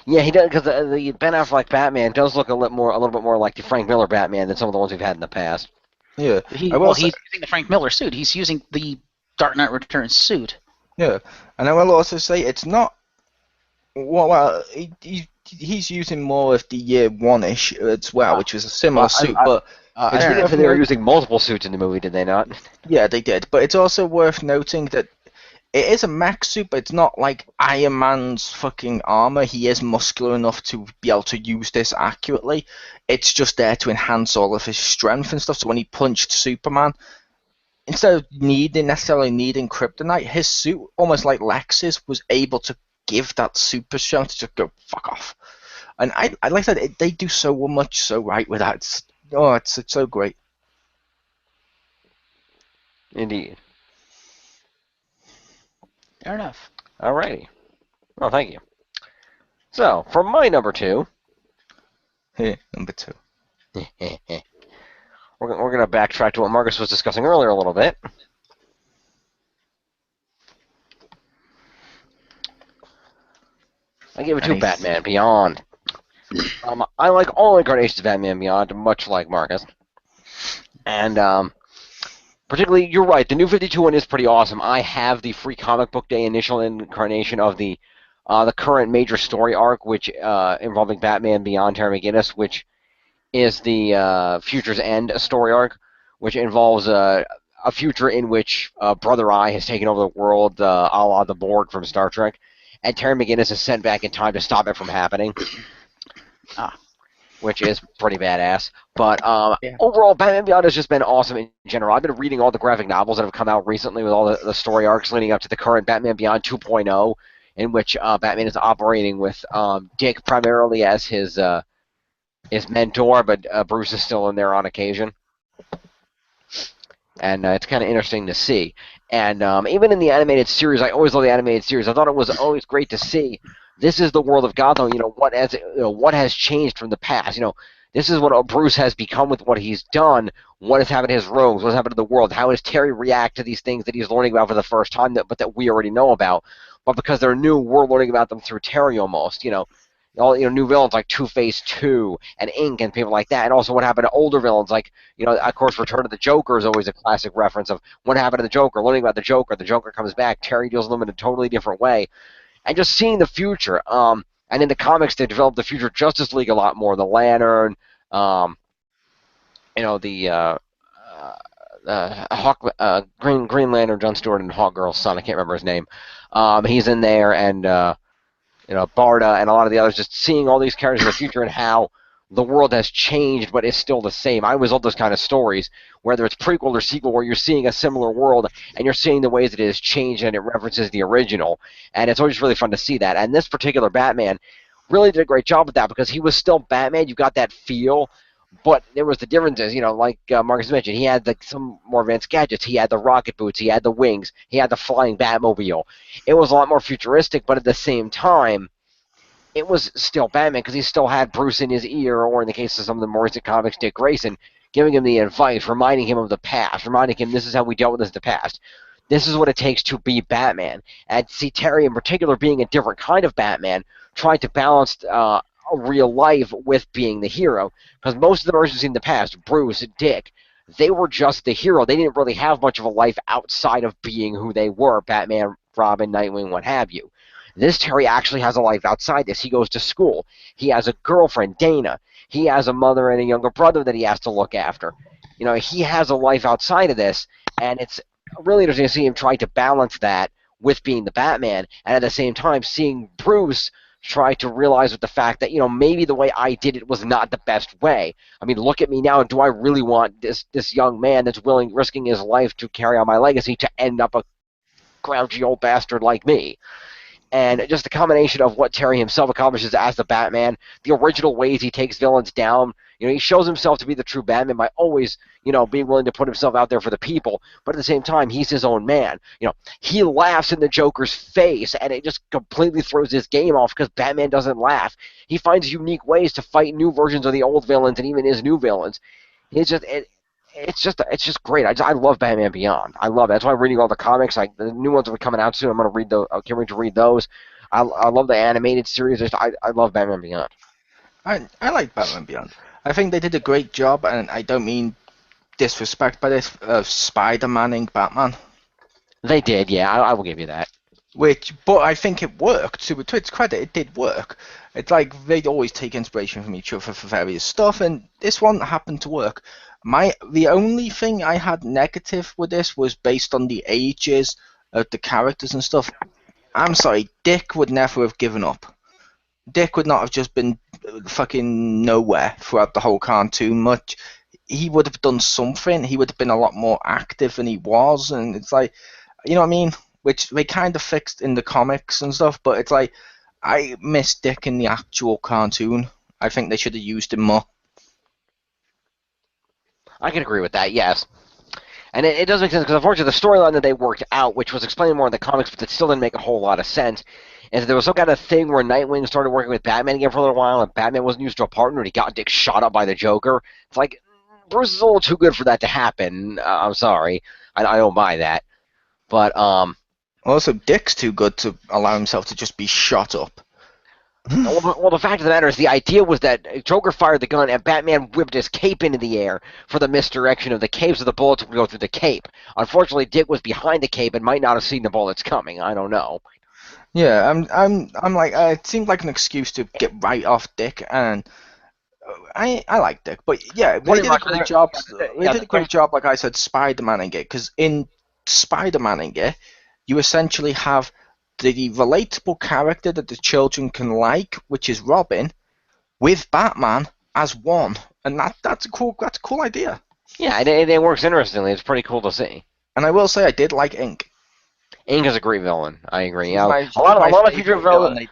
Yeah, he does, because the Ben Affleck Batman does look a little bit more like the Frank Miller Batman than some of the ones we've had in the past. Yeah, he's using the Frank Miller suit. He's using the Dark Knight Returns suit. Yeah, and I will also say it's not. Well, he's using more of the year one-ish as well, which was a similar suit. But they were using multiple suits in the movie, did they not? Yeah, they did. But it's also worth noting that it is a mech suit, but it's not like Iron Man's fucking armor. He is muscular enough to be able to use this accurately. It's just there to enhance all of his strength and stuff. So when he punched Superman, instead of necessarily needing kryptonite, his suit, almost like Lex's, was able to give that super strength to just go fuck off. And I like I said, they do so much so right with that. It's so great. Indeed. Fair enough. Alrighty. Well, thank you. So, for my number 2. Number 2. We're going to backtrack to what Marcus was discussing earlier a little bit. I give it to Batman Beyond. I like all incarnations of Batman Beyond, much like Marcus. And particularly, you're right, the New 52 one is pretty awesome. I have the free comic book day initial incarnation of the current major story arc, which involving Batman Beyond Terry McGinnis, which is the Future's End story arc, which involves a future in which Brother Eye has taken over the world, a la the Borg from Star Trek, and Terry McGinnis is sent back in time to stop it from happening, which is pretty badass. But overall, Batman Beyond has just been awesome in general. I've been reading all the graphic novels that have come out recently with all the story arcs leading up to the current Batman Beyond 2.0, in which Batman is operating with Dick primarily as his mentor, but Bruce is still in there on occasion. And it's kind of interesting to see. And even in the animated series, I always love the animated series. I thought it was always great to see. This is the world of Gotham. What has changed from the past. This is what Bruce has become with what he's done. What has happened to his rogues? What has happened to the world? How does Terry react to these things that he's learning about for the first time, but that we already know about? But because they're new, we're learning about them through Terry almost. All new villains like Two-Face 2 and Ink and people like that, and also what happened to older villains like of course Return of the Joker is always a classic reference of what happened to the Joker, learning about the Joker comes back, Terry deals with them in a totally different way, and just seeing the future. And in the comics they developed the future Justice League a lot more, the Lantern, the Green Lantern, John Stewart, and Hawkgirl's son, I can't remember his name. He's in there, and Barda and a lot of the others, just seeing all these characters in the future and how the world has changed but is still the same. I always love those kind of stories, whether it's prequel or sequel, where you're seeing a similar world and you're seeing the ways that it has changed and it references the original. And it's always really fun to see that. And this particular Batman really did a great job with that because he was still Batman. You got that feel. But there was the differences, like Marcus mentioned. He had some more advanced gadgets. He had the rocket boots. He had the wings. He had the flying Batmobile. It was a lot more futuristic, but at the same time, it was still Batman because he still had Bruce in his ear, or in the case of some of the more recent comics, Dick Grayson, giving him the advice, reminding him of the past, reminding him this is how we dealt with this in the past. This is what it takes to be Batman. And see Terry in particular being a different kind of Batman, trying to balance real life with being the hero, because most of the versions in the past, Bruce, Dick, they were just the hero. They didn't really have much of a life outside of being who they were, Batman, Robin, Nightwing, what have you. This Terry actually has a life outside this. He goes to school. He has a girlfriend, Dana. He has a mother and a younger brother that he has to look after. he has a life outside of this, and it's really interesting to see him trying to balance that with being the Batman, and at the same time seeing Bruce try to realize with the fact that maybe the way I did it was not the best way. I mean, look at me now. Do I really want this young man that's risking his life to carry on my legacy to end up a grouchy old bastard like me? And just the combination of what Terry himself accomplishes as the Batman, the original ways he takes villains down. He shows himself to be the true Batman by always, being willing to put himself out there for the people. But at the same time, he's his own man. He laughs in the Joker's face, and it just completely throws his game off because Batman doesn't laugh. He finds unique ways to fight new versions of the old villains and even his new villains. It's just great. I love Batman Beyond. I love it. That's why I'm reading all the comics. The new ones are coming out soon. I'm gonna read those. I can't wait to read those. I love the animated series. I love Batman Beyond. I like Batman Beyond. I think they did a great job, and I don't mean disrespect by this, Spider-Manning Batman. They did, yeah. I will give you that. But I think it worked. To its credit, it did work. It's like they always take inspiration from each other for various stuff, and this one happened to work. The only thing I had negative with this was based on the ages of the characters and stuff. I'm sorry, Dick would never have given up. Dick would not have just been fucking nowhere throughout the whole cartoon much. He would have done something. He would have been a lot more active than he was, and it's like, you know what I mean? Which they kind of fixed in the comics and stuff, but it's like, I miss Dick in the actual cartoon. I think they should have used him more. I can agree with that, yes. And it does make sense, because unfortunately the storyline that they worked out, which was explained more in the comics, but it still didn't make a whole lot of sense, is that there was some kind of thing where Nightwing started working with Batman again for a little while, and Batman wasn't used to a partner, and he got Dick shot up by the Joker. It's like, Bruce is a little too good for that to happen. I'm sorry. I don't buy that. But, Also, Dick's too good to allow himself to just be shot up. Well, the fact of the matter is the idea was that Joker fired the gun and Batman whipped his cape into the air for the misdirection of the cape so the bullets would go through the cape. Unfortunately, Dick was behind the cape and might not have seen the bullets coming. I don't know. Yeah, I'm like, it seemed like an excuse to get right off Dick, and I like Dick, but yeah, they did a great job. They did a great job, like I said, Spider-Manning it, because in Spider-Manning it, you essentially have the relatable character that the children can like, which is Robin, with Batman as one, and that's a cool idea. Yeah, it works interestingly. It's pretty cool to see. And I will say, I did like Ink. Ink is a great villain. I agree. Yeah, a lot of future villains.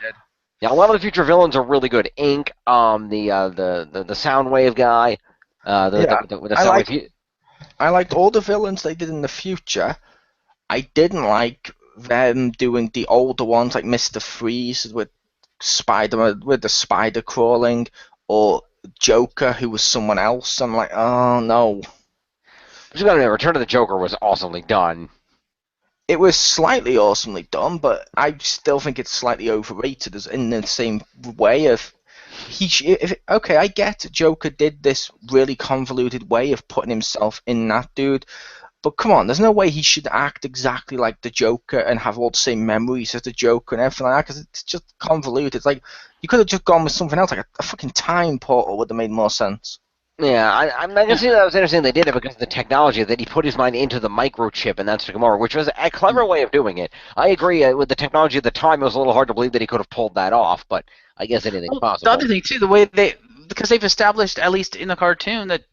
Yeah, a lot of the future villains are really good. Ink, the Soundwave guy, I liked all the villains they did in the future. I didn't like them doing the older ones like Mr. Freeze with the spider crawling, or Joker who was someone else. I'm like, oh no. But you gotta admit, Return of the Joker was awesomely done. It was slightly awesomely done, but I still think it's slightly overrated as in the same way of okay, I get Joker did this really convoluted way of putting himself in that dude, but come on, there's no way he should act exactly like the Joker and have all the same memories as the Joker and everything like that, because it's just convoluted. It's like, you could have just gone with something else, like a fucking time portal would have made more sense. Yeah, I can see that was interesting they did it because of the technology, that he put his mind into the microchip and that's took him over, which was a clever way of doing it. I agree, with the technology at the time, it was a little hard to believe that he could have pulled that off, but I guess anything's possible. The other thing, too, because they've established, at least in the cartoon, that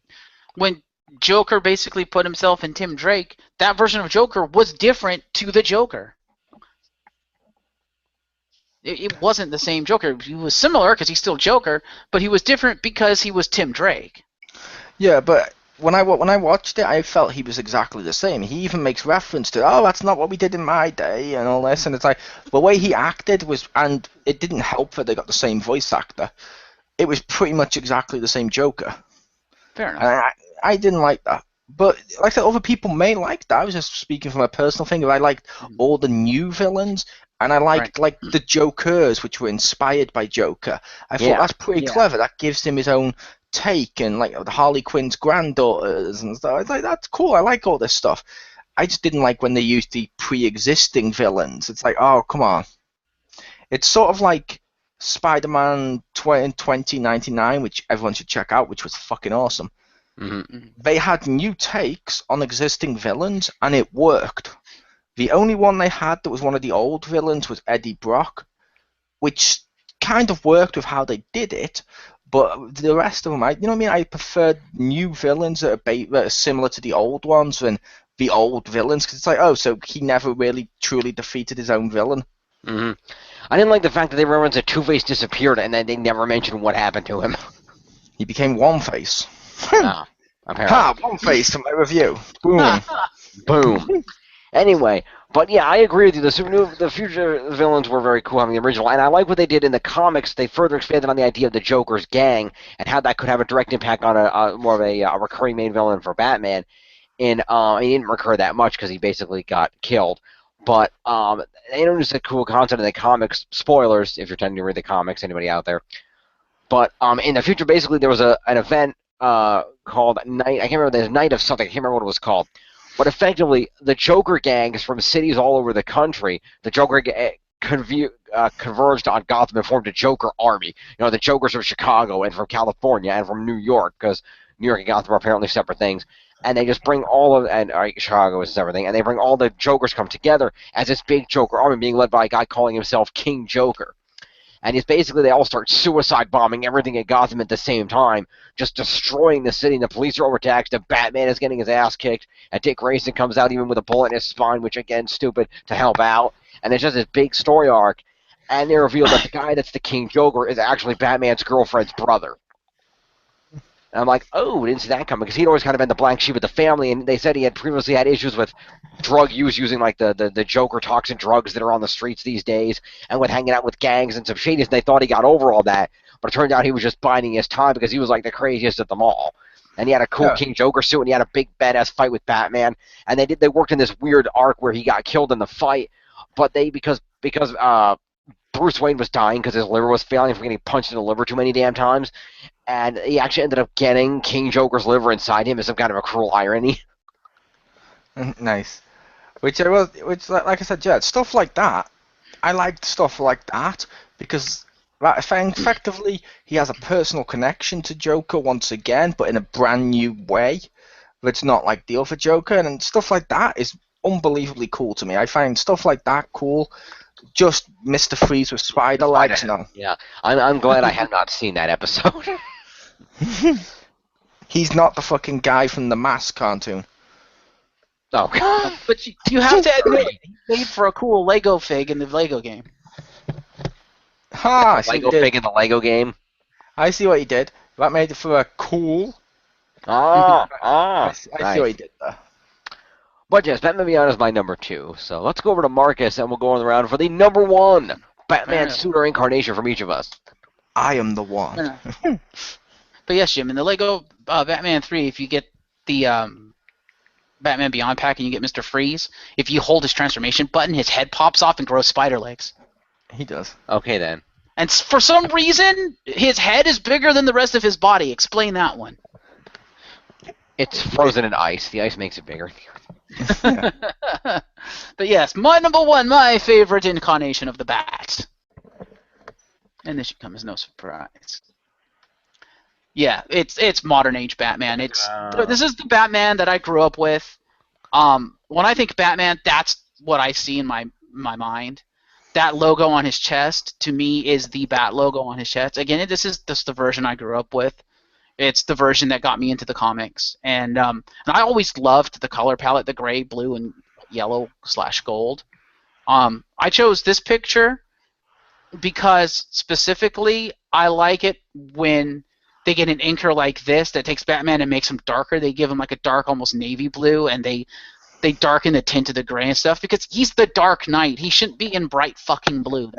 when Joker basically put himself in Tim Drake, that version of Joker was different to the Joker. It wasn't the same Joker. He was similar because he's still Joker, but he was different because he was Tim Drake. Yeah, but when I watched it, I felt he was exactly the same. He even makes reference to, oh, that's not what we did in my day, and all this, and it's like, the way he acted was, and it didn't help that they got the same voice actor. It was pretty much exactly the same Joker. Fair enough. And I didn't like that. But like I said, other people may like that. I was just speaking from a personal thing. I liked all the new villains, and I liked like the Jokers, which were inspired by Joker. I thought that's pretty clever. That gives him his own take, and like the Harley Quinn's granddaughters and stuff. I was like, that's cool. I like all this stuff. I just didn't like when they used the pre-existing villains. It's like, oh, come on. It's sort of like Spider-Man 2099, which everyone should check out, which was fucking awesome. Mm-hmm. They had new takes on existing villains, and it worked. The only one they had that was one of the old villains was Eddie Brock, which kind of worked with how they did it, but the rest of them, I preferred new villains that are similar to the old ones than the old villains, because it's like, oh, so he never really truly defeated his own villain. Mm-hmm. I didn't like the fact that they referenced that Two-Face disappeared and then they never mentioned what happened to him. He became One-Face. Oh, apparently. Ha! One-Face to my review. Boom. Boom. Anyway, but yeah, I agree with you. The future villains were very cool having the original, and I like what they did in the comics. They further expanded on the idea of the Joker's gang and how that could have a direct impact on a more of a recurring main villain for Batman. He didn't recur that much because he basically got killed. But they introduced a cool concept in the comics. Spoilers, if you're tending to read the comics, anybody out there. But in the future, basically, there was an event called Night. I can't remember. There's Night of something. I can't remember what it was called. But effectively, the Joker gangs from cities all over the country, the Joker converged on Gotham and formed a Joker army. You know, the Jokers from Chicago and from California and from New York, because New York and Gotham are apparently separate things. And they just bring Chicago is everything, and they bring all the Jokers come together as this big Joker army being led by a guy calling himself King Joker. And it's basically they all start suicide bombing everything at Gotham at the same time, just destroying the city. And the police are overtaxed, and Batman is getting his ass kicked, and Dick Grayson comes out even with a bullet in his spine, which again, stupid, to help out. And there's just this big story arc, and they reveal that the guy that's the King Joker is actually Batman's girlfriend's brother. And I'm like, oh, didn't see that coming, because he'd always kind of been the black sheep of the family, and they said he had previously had issues with drug use, using like the Joker toxin drugs that are on the streets these days, and with hanging out with gangs and some shadiness, and they thought he got over all that, but it turned out he was just biding his time because he was like the craziest of them all. And he had a cool King Joker suit, and he had a big badass fight with Batman, and they worked in this weird arc where he got killed in the fight, but because Bruce Wayne was dying because his liver was failing from getting punched in the liver too many damn times, and he actually ended up getting King Joker's liver inside him as some kind of a cruel irony. Nice. Which, like I said, yeah, stuff like that. I liked stuff like that because effectively he has a personal connection to Joker once again, but in a brand new way. That's not like the other Joker, and stuff like that is unbelievably cool to me. I find stuff like that cool. Just Mr. Freeze with spider legs, no. Yeah, I'm glad I have not seen that episode. He's not the fucking guy from the Mask cartoon. Oh, but you have to admit, he made for a cool Lego fig in the Lego game. Ha! Lego fig in the Lego game. I see what he did. That made it for a cool. I see what he did there. But yes, Batman Beyond is my number 2. So let's go over to Marcus, and we'll go around for the number 1 Batman suit or incarnation from each of us. I am the one. But yes, Jim, in the Lego Batman 3, if you get the Batman Beyond pack and you get Mr. Freeze, if you hold his transformation button, his head pops off and grows spider legs. He does. Okay, then. And for some reason, his head is bigger than the rest of his body. Explain that one. It's frozen in ice. The ice makes it bigger. But yes, my number 1, my favorite incarnation of the Bat. And this should come as no surprise. Yeah, it's modern age Batman. This is the Batman that I grew up with. When I think Batman, that's what I see in my mind. That logo on his chest, to me, is the Bat logo on his chest. Again, this is the version I grew up with. It's the version that got me into the comics, and I always loved the color palette, the gray, blue, and yellow/gold. I chose this picture because specifically I like it when they get an inker like this that takes Batman and makes him darker. They give him like a dark, almost navy blue, and they darken the tint of the gray and stuff because he's the Dark Knight. He shouldn't be in bright fucking blue.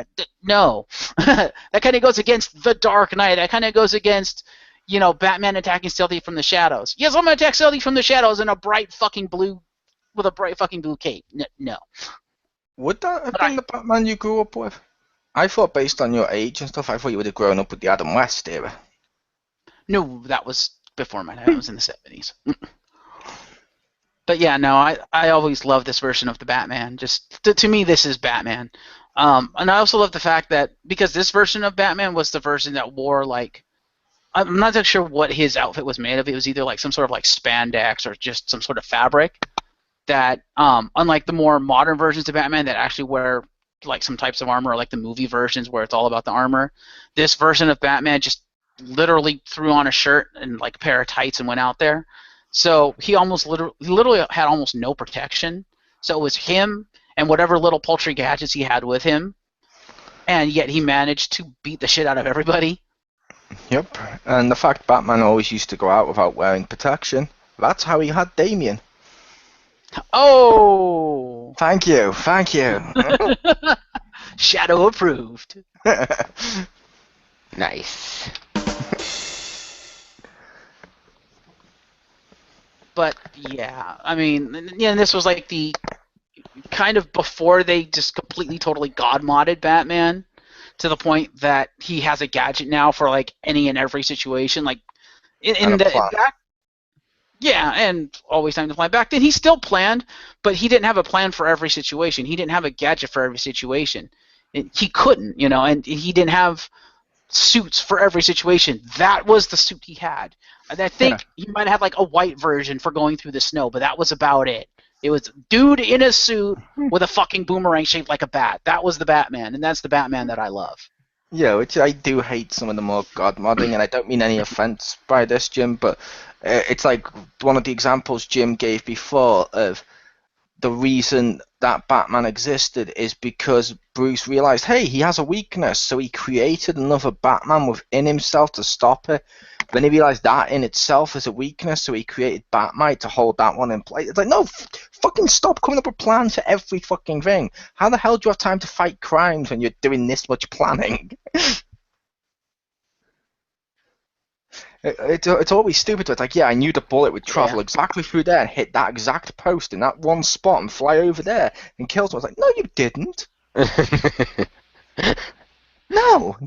No, that kind of goes against the Dark Knight. That kind of goes against, Batman attacking stealthy from the shadows. Yes, I'm gonna attack stealthy from the shadows in a bright fucking blue, with a bright fucking blue cape. No. Would that have been the Batman you grew up with? I thought, based on your age and stuff, I thought you would have grown up with the Adam West era. No, that was before my time. That was in the 70s. But yeah, no, I always loved this version of the Batman. Just to me, this is Batman. And I also love the fact that because this version of Batman was the version that wore like I'm not sure what his outfit was made of. It was either like some sort of like spandex or just some sort of fabric that, unlike the more modern versions of Batman that actually wear like some types of armor, or like the movie versions where it's all about the armor, this version of Batman just literally threw on a shirt and like a pair of tights and went out there. So he literally had almost no protection. So it was him and whatever little paltry gadgets he had with him, and yet he managed to beat the shit out of everybody. Yep, and the fact Batman always used to go out without wearing protection, that's how he had Damien. Oh! Thank you. Shadow approved. Nice. But yeah, I mean, yeah, and this was like the kind of before they just completely, totally god modded Batman to the point that he has a gadget now for like any and every situation. Like yeah, and always time to plan. Back then, he still planned, but he didn't have a plan for every situation. He didn't have a gadget for every situation. He couldn't, and he didn't have suits for every situation. That was the suit he had. And I think he might have had like a white version for going through the snow, but that was about it. It was dude in a suit with a fucking boomerang shaped like a bat. That was the Batman, and that's the Batman that I love. Yeah, which I do hate some of the more god modding, and I don't mean any offense by this, Jim, but it's like one of the examples Jim gave before of the reason that Batman existed is because Bruce realized, hey, he has a weakness, so he created another Batman within himself to stop it. Then he realized that in itself is a weakness, so he created Batmite to hold that one in place. It's like, no, fucking stop coming up with plans for every fucking thing. How the hell do you have time to fight crimes when you're doing this much planning? It's always stupid. It's like, yeah, I knew the bullet would travel exactly through there and hit that exact post in that one spot and fly over there and kill someone. It's like, no, you didn't. No.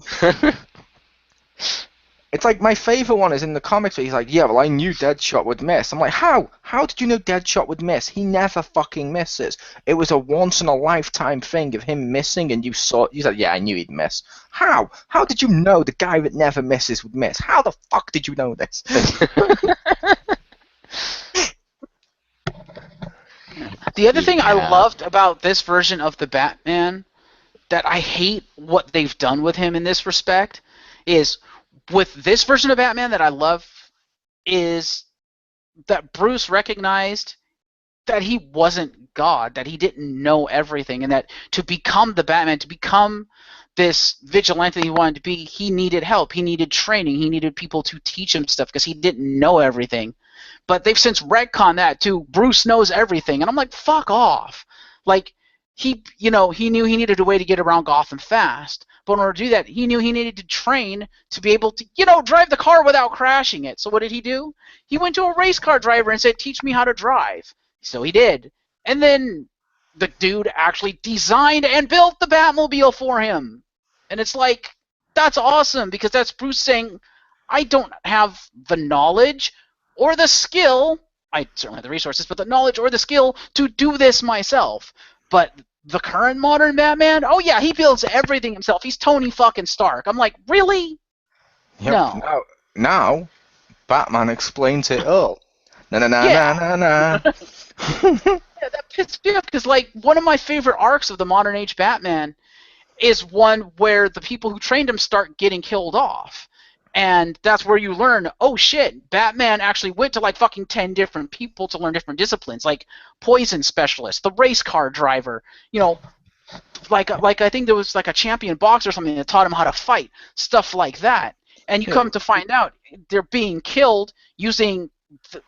It's like my favorite one is in the comics where he's like, yeah, well, I knew Deadshot would miss. I'm like, how? How did you know Deadshot would miss? He never fucking misses. It was a once-in-a-lifetime thing of him missing, and you said, yeah, I knew he'd miss. How? How did you know the guy that never misses would miss? How the fuck did you know this? The other thing I loved about this version of the Batman that I hate what they've done with him in this respect is with this version of Batman that I love is that Bruce recognized that he wasn't God, that he didn't know everything, and that to become the Batman, to become this vigilante he wanted to be, he needed help, he needed training, he needed people to teach him stuff because he didn't know everything. But they've since retconned that to Bruce knows everything, and I'm like, fuck off. Like, he knew he needed a way to get around Gotham fast, but in order to do that, he knew he needed to train to be able to, drive the car without crashing it. So what did he do? He went to a race car driver and said, teach me how to drive. So he did. And then the dude actually designed and built the Batmobile for him. And it's like, that's awesome, because that's Bruce saying, I don't have the knowledge or the skill, I certainly have the resources, but the knowledge or the skill to do this myself. But the current modern Batman, oh yeah, he builds everything himself. He's Tony fucking Stark. I'm like, really? Yep. No. Now, Batman explains it all. Na. Yeah, that pissed me off because, like, one of my favorite arcs of the modern age Batman is one where the people who trained him start getting killed off. And that's where you learn, oh shit, Batman actually went to like fucking 10 different people to learn different disciplines, like poison specialist, the race car driver, like I think there was like a champion boxer or something that taught him how to fight, stuff like that. And you come to find out they're being killed using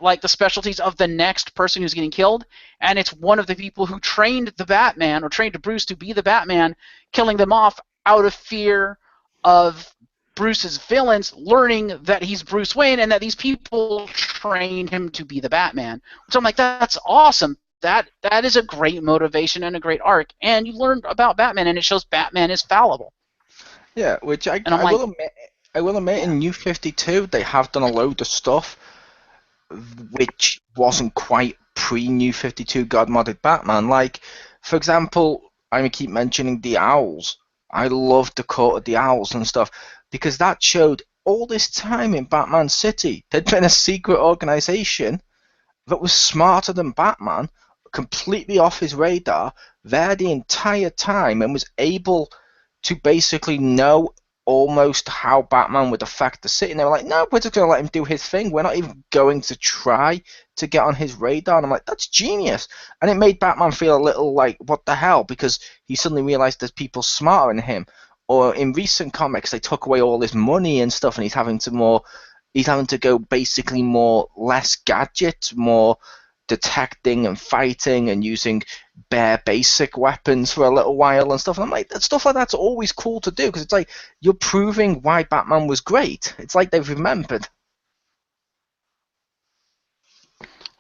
the specialties of the next person who's getting killed, and it's one of the people who trained the Batman or trained Bruce to be the Batman, killing them off out of fear of Bruce's villains learning that he's Bruce Wayne and that these people trained him to be the Batman. So I'm like, that's awesome. That is a great motivation and a great arc, and you learn about Batman, and it shows Batman is fallible. Yeah, which I will admit, in New 52 they have done a load of stuff which wasn't quite pre-New 52 God-modded Batman. Like, for example, I keep mentioning the owls. I loved the court of the owls and stuff, because that showed all this time in Batman City, there'd been a secret organization that was smarter than Batman, completely off his radar, there the entire time, and was able to basically know almost how Batman would affect the city. And they were like, no, we're just going to let him do his thing. We're not even going to try to get on his radar. And I'm like, that's genius. And it made Batman feel a little like, what the hell? Because he suddenly realized there's people smarter than him. Or in recent comics, they took away all his money and stuff, and he's having to go basically less gadgets, more detecting and fighting and using bare basic weapons for a little while and stuff. And I'm like, stuff like that's always cool to do, because it's like you're proving why Batman was great. It's like they've remembered.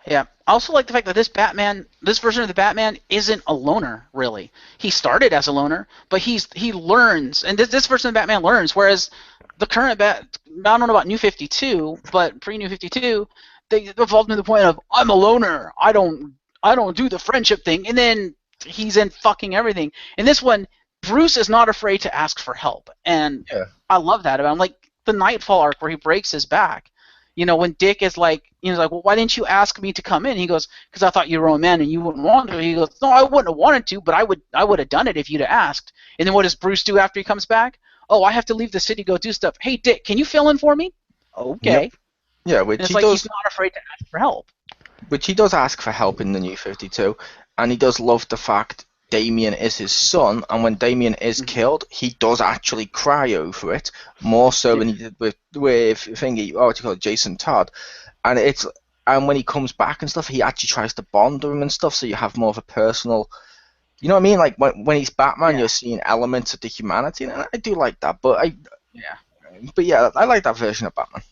Yeah. I also like the fact that this version of the Batman isn't a loner, really. He started as a loner, but he learns, and this version of Batman learns, whereas the current I don't know about New 52, but pre-New 52, they evolved to the point of, I'm a loner, I don't do the friendship thing, and then he's in fucking everything. In this one, Bruce is not afraid to ask for help, and Yeah. I love that about him. Like the Nightfall arc where he breaks his back. When Dick is like, well, why didn't you ask me to come in? He goes, because I thought you were a man and you wouldn't want to. He goes, no, I wouldn't have wanted to, but I would have done it if you'd have asked. And then what does Bruce do after he comes back? Oh, I have to leave the city, go do stuff. Hey, Dick, can you fill in for me? Okay. Yep. Yeah, which And it's he like does. he's not afraid to ask for help. Which he does ask for help in the New 52, and he does love the fact Damian is his son, and when Damian is killed, he does actually cry over it, more so than he did with thingy, what do you call it, Jason Todd. And when he comes back and stuff, he actually tries to bond with him and stuff, so you have more of a personal, you know what I mean? Like when he's Batman, you're seeing elements of the humanity, and I do like that. But yeah, I like that version of Batman.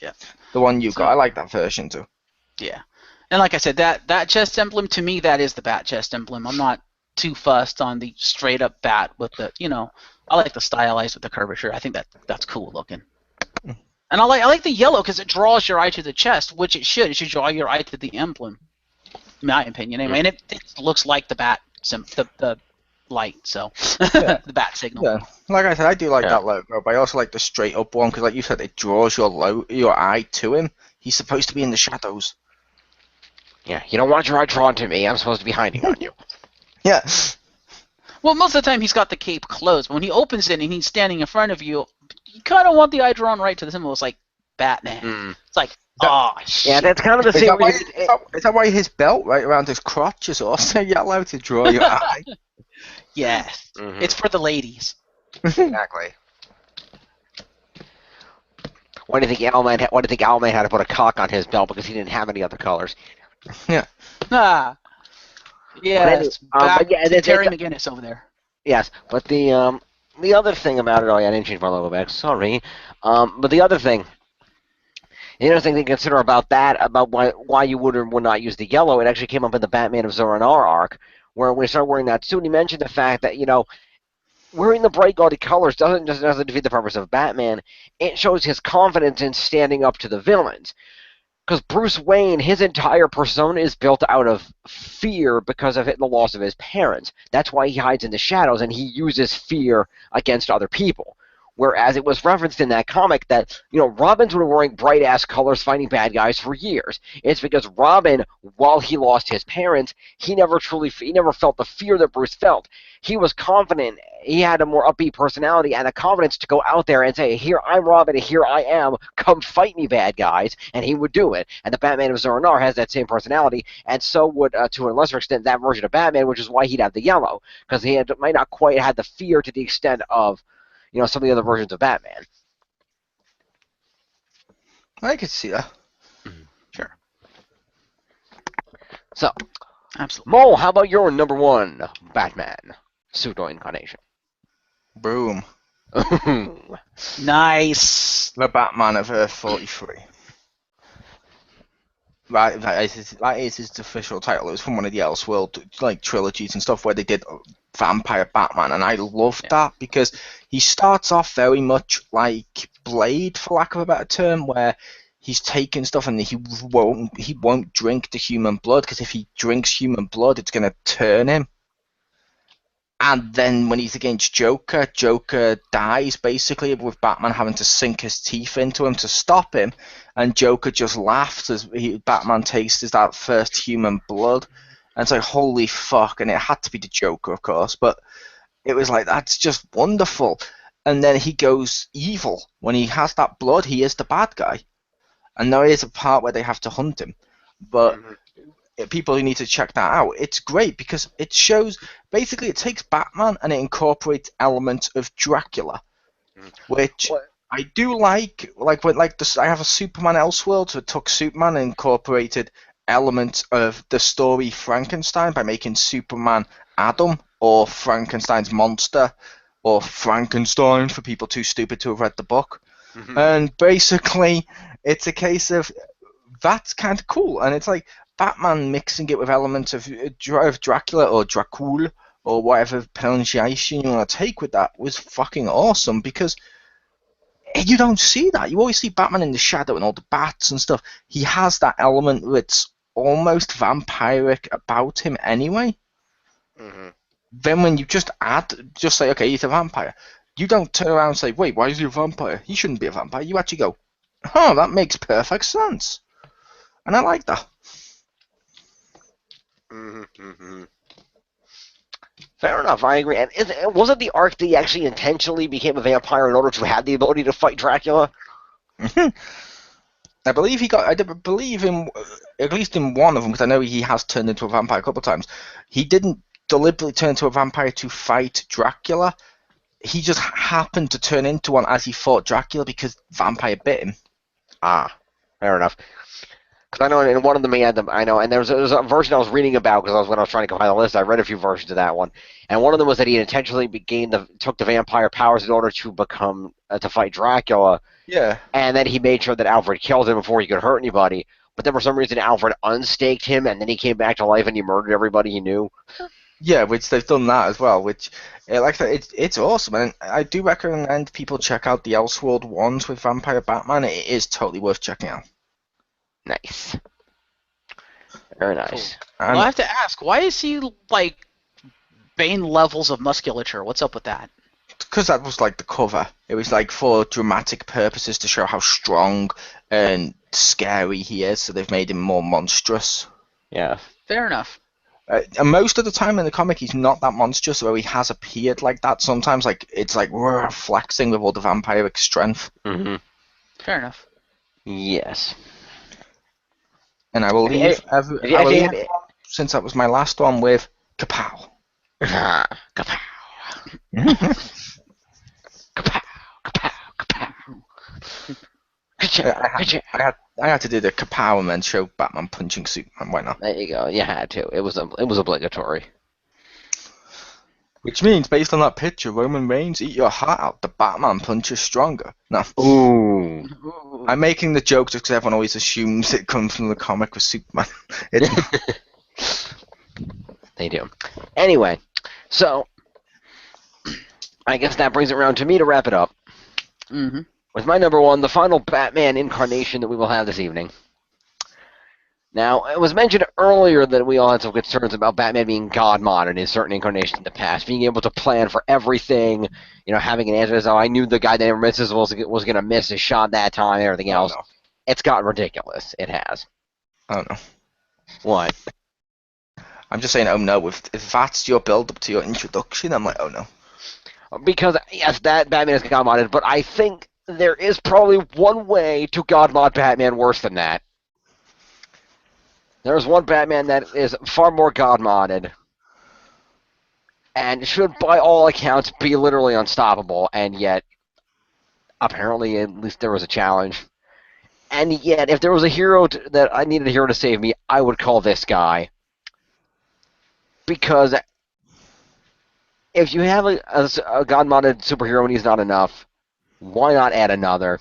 Yeah. The one you got, I like that version too. Yeah. And like I said, that chest emblem, to me, that is the bat chest emblem. I'm not too fussed on the straight up bat with the, I like the stylized with the curvature. I think that's cool looking. And I like the yellow because it draws your eye to the chest, which it should. It should draw your eye to the emblem, in my opinion. Anyway, and it looks like the bat, the light, so the bat signal. Yeah, like I said, I do like that logo, but I also like the straight up one because, like you said, it draws your eye to him. He's supposed to be in the shadows. Yeah, you don't want your eye drawn to me. I'm supposed to be hiding on you. Yeah. Well, most of the time he's got the cape closed, but when he opens it and he's standing in front of you, you kind of want the eye drawn right to the symbol. It's like Batman. It's like, shit. Yeah, that's kind of the same reason. Is that why his belt right around his crotch is also yellow to draw your eye? Yes. It's for the ladies. Exactly. Why do you think Owlman had to put a cock on his belt because he didn't have any other colors? Yeah. Yes. Terry McGinnis over there. Yes, but the other thing about it, I didn't change my logo back. Sorry. But the other thing, the interesting thing to consider about why you would or would not use the yellow, it actually came up in the Batman of Zur-En-Arrh arc, where when he started wearing that suit, he mentioned the fact that wearing the bright gaudy colors doesn't defeat the purpose of Batman. It shows his confidence in standing up to the villains. Because Bruce Wayne, his entire persona is built out of fear because of the loss of his parents. That's why he hides in the shadows and he uses fear against other people. Whereas it was referenced in that comic that, Robin's been wearing bright-ass colors fighting bad guys for years. It's because Robin, while he lost his parents, he never felt the fear that Bruce felt. He was confident. He had a more upbeat personality and a confidence to go out there and say, here, I'm Robin, and here I am, come fight me, bad guys, and he would do it. And the Batman of Zur-En-Arrh has that same personality, and so would, to a lesser extent, that version of Batman, which is why he'd have the yellow, because he might not quite have the fear to the extent of some of the other versions of Batman. I could see that. Sure. So, absolutely. Mo, how about your number one Batman pseudo incarnation? Boom. Nice. The Batman of Earth 43. That is his official title. It was from one of the Elseworld trilogies and stuff where they did Vampire Batman, and I loved that because he starts off very much like Blade, for lack of a better term, where he's taking stuff and he won't drink the human blood because if he drinks human blood, it's gonna turn him. And then when he's against Joker, Joker dies basically with Batman having to sink his teeth into him to stop him, and Joker just laughs as Batman tastes that first human blood, and it's like holy fuck, and it had to be the Joker, of course, but it was like that's just wonderful. And then he goes evil when he has that blood. He is the bad guy, and there is a part where they have to hunt him, but. People who need to check that out. It's great because it shows basically it takes Batman and it incorporates elements of Dracula, which I do like. When I have a Superman Elseworlds, so it took Superman and incorporated elements of the story Frankenstein by making Superman Adam or Frankenstein's monster or Frankenstein for people too stupid to have read the book. And basically, it's a case of that's kind of cool, and it's like. Batman mixing it with elements of Dracula or Dracul or whatever pronunciation you want to take with that was fucking awesome because you don't see that. You always see Batman in the shadow and all the bats and stuff. He has that element that's almost vampiric about him anyway. Then when you just say, okay, he's a vampire, you don't turn around and say, wait, why is he a vampire? He shouldn't be a vampire. You actually go, oh, that makes perfect sense. And I like that. Fair enough, I agree. And wasn't the arc that he actually intentionally became a vampire in order to have the ability to fight Dracula? I believe I believe in at least in one of them, because I know he has turned into a vampire a couple of times. He didn't deliberately turn into a vampire to fight Dracula. He just happened to turn into one as he fought Dracula because vampire bit him. Ah, fair enough. Because I know in one of them he had them. I know, and there was a version I was reading about because when I was trying to compile the list, I read a few versions of that one, and one of them was that he intentionally took the vampire powers in order to become to fight Dracula. Yeah. And then he made sure that Alfred killed him before he could hurt anybody. But then for some reason Alfred unstaked him, and then he came back to life and he murdered everybody he knew. Yeah, which they've done that as well. Which, like I said, it's awesome, and I do recommend people check out the Elseworld ones with Vampire Batman. It is totally worth checking out. Nice. Very nice. Cool. Well, I have to ask, why is he like Bane levels of musculature? What's up with that? Because that was like the cover. It was like for dramatic purposes to show how strong and scary he is, so they've made him more monstrous. Yeah. Fair enough. And most of the time in the comic, he's not that monstrous, though he has appeared like that. Sometimes it's like flexing with all the vampiric strength. Fair enough. Yes. And I will leave since that was my last one with Kapow. Kapow. Kapow, kapow, kapow. I had to do the Kapow and then show Batman punching Superman. Why not? There you go. You had to. It was obligatory. Which means, based on that picture, Roman Reigns, eat your heart out. The Batman punch is stronger. No. Ooh. I'm making the joke just because everyone always assumes it comes from the comic with Superman. They do. Anyway, so I guess that brings it around to me to wrap it up. With my number one, the final Batman incarnation that we will have this evening. Now, it was mentioned earlier that we all had some concerns about Batman being God-modded in certain incarnations in the past, being able to plan for everything, having an answer as, I knew the guy that never misses was going to miss his shot that time and everything else. No. It's gotten ridiculous. It has. I don't know. What? I'm just saying, oh no, if that's your build-up to your introduction, I'm like, oh no. Because, yes, that Batman is God-modded, but I think there is probably one way to God-mod Batman worse than that. There's one Batman that is far more God-modded and should, by all accounts, be literally unstoppable, and yet, apparently, at least there was a challenge. And yet, if there was a hero that I needed a hero to save me, I would call this guy. Because if you have a God-modded superhero and he's not enough, why not add another?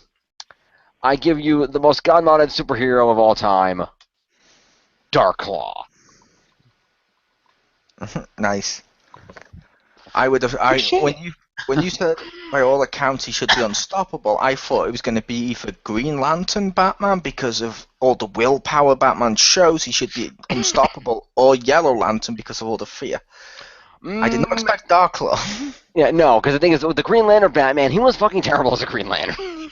I give you the most God-modded superhero of all time, Darklaw. Nice. I would have. When you said by all accounts he should be unstoppable, I thought it was going to be either Green Lantern Batman because of all the willpower Batman shows he should be unstoppable, or Yellow Lantern because of all the fear. I did not expect Darklaw. Yeah, no, because the thing is, with the Green Lantern Batman, he was fucking terrible as a Green Lantern.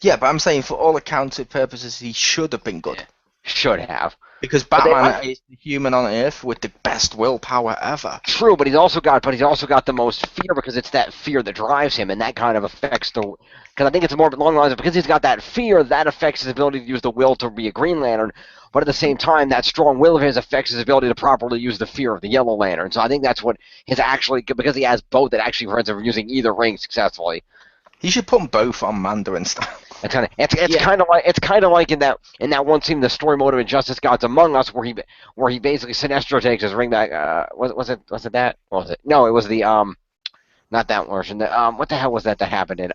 Yeah, but I'm saying for all accounts and purposes, he should have been good. Should have. Because Batman is the human on Earth with the best willpower ever. True, but he's also got the most fear, because it's that fear that drives him, and that kind of affects the. Because I think it's more along the lines of, because he's got that fear, that affects his ability to use the will to be a Green Lantern. But at the same time, that strong will of his affects his ability to properly use the fear of the Yellow Lantern. So I think that's what his actually, because he has both, it actually prevents him from using either ring successfully. He should put them both on Mandarin style. It's kind of like in that one scene, the story mode of Injustice: Gods Among Us, where he basically Sinestro takes his ring back. Was it that? What was it? No, it was the not that version. What the hell was that happened in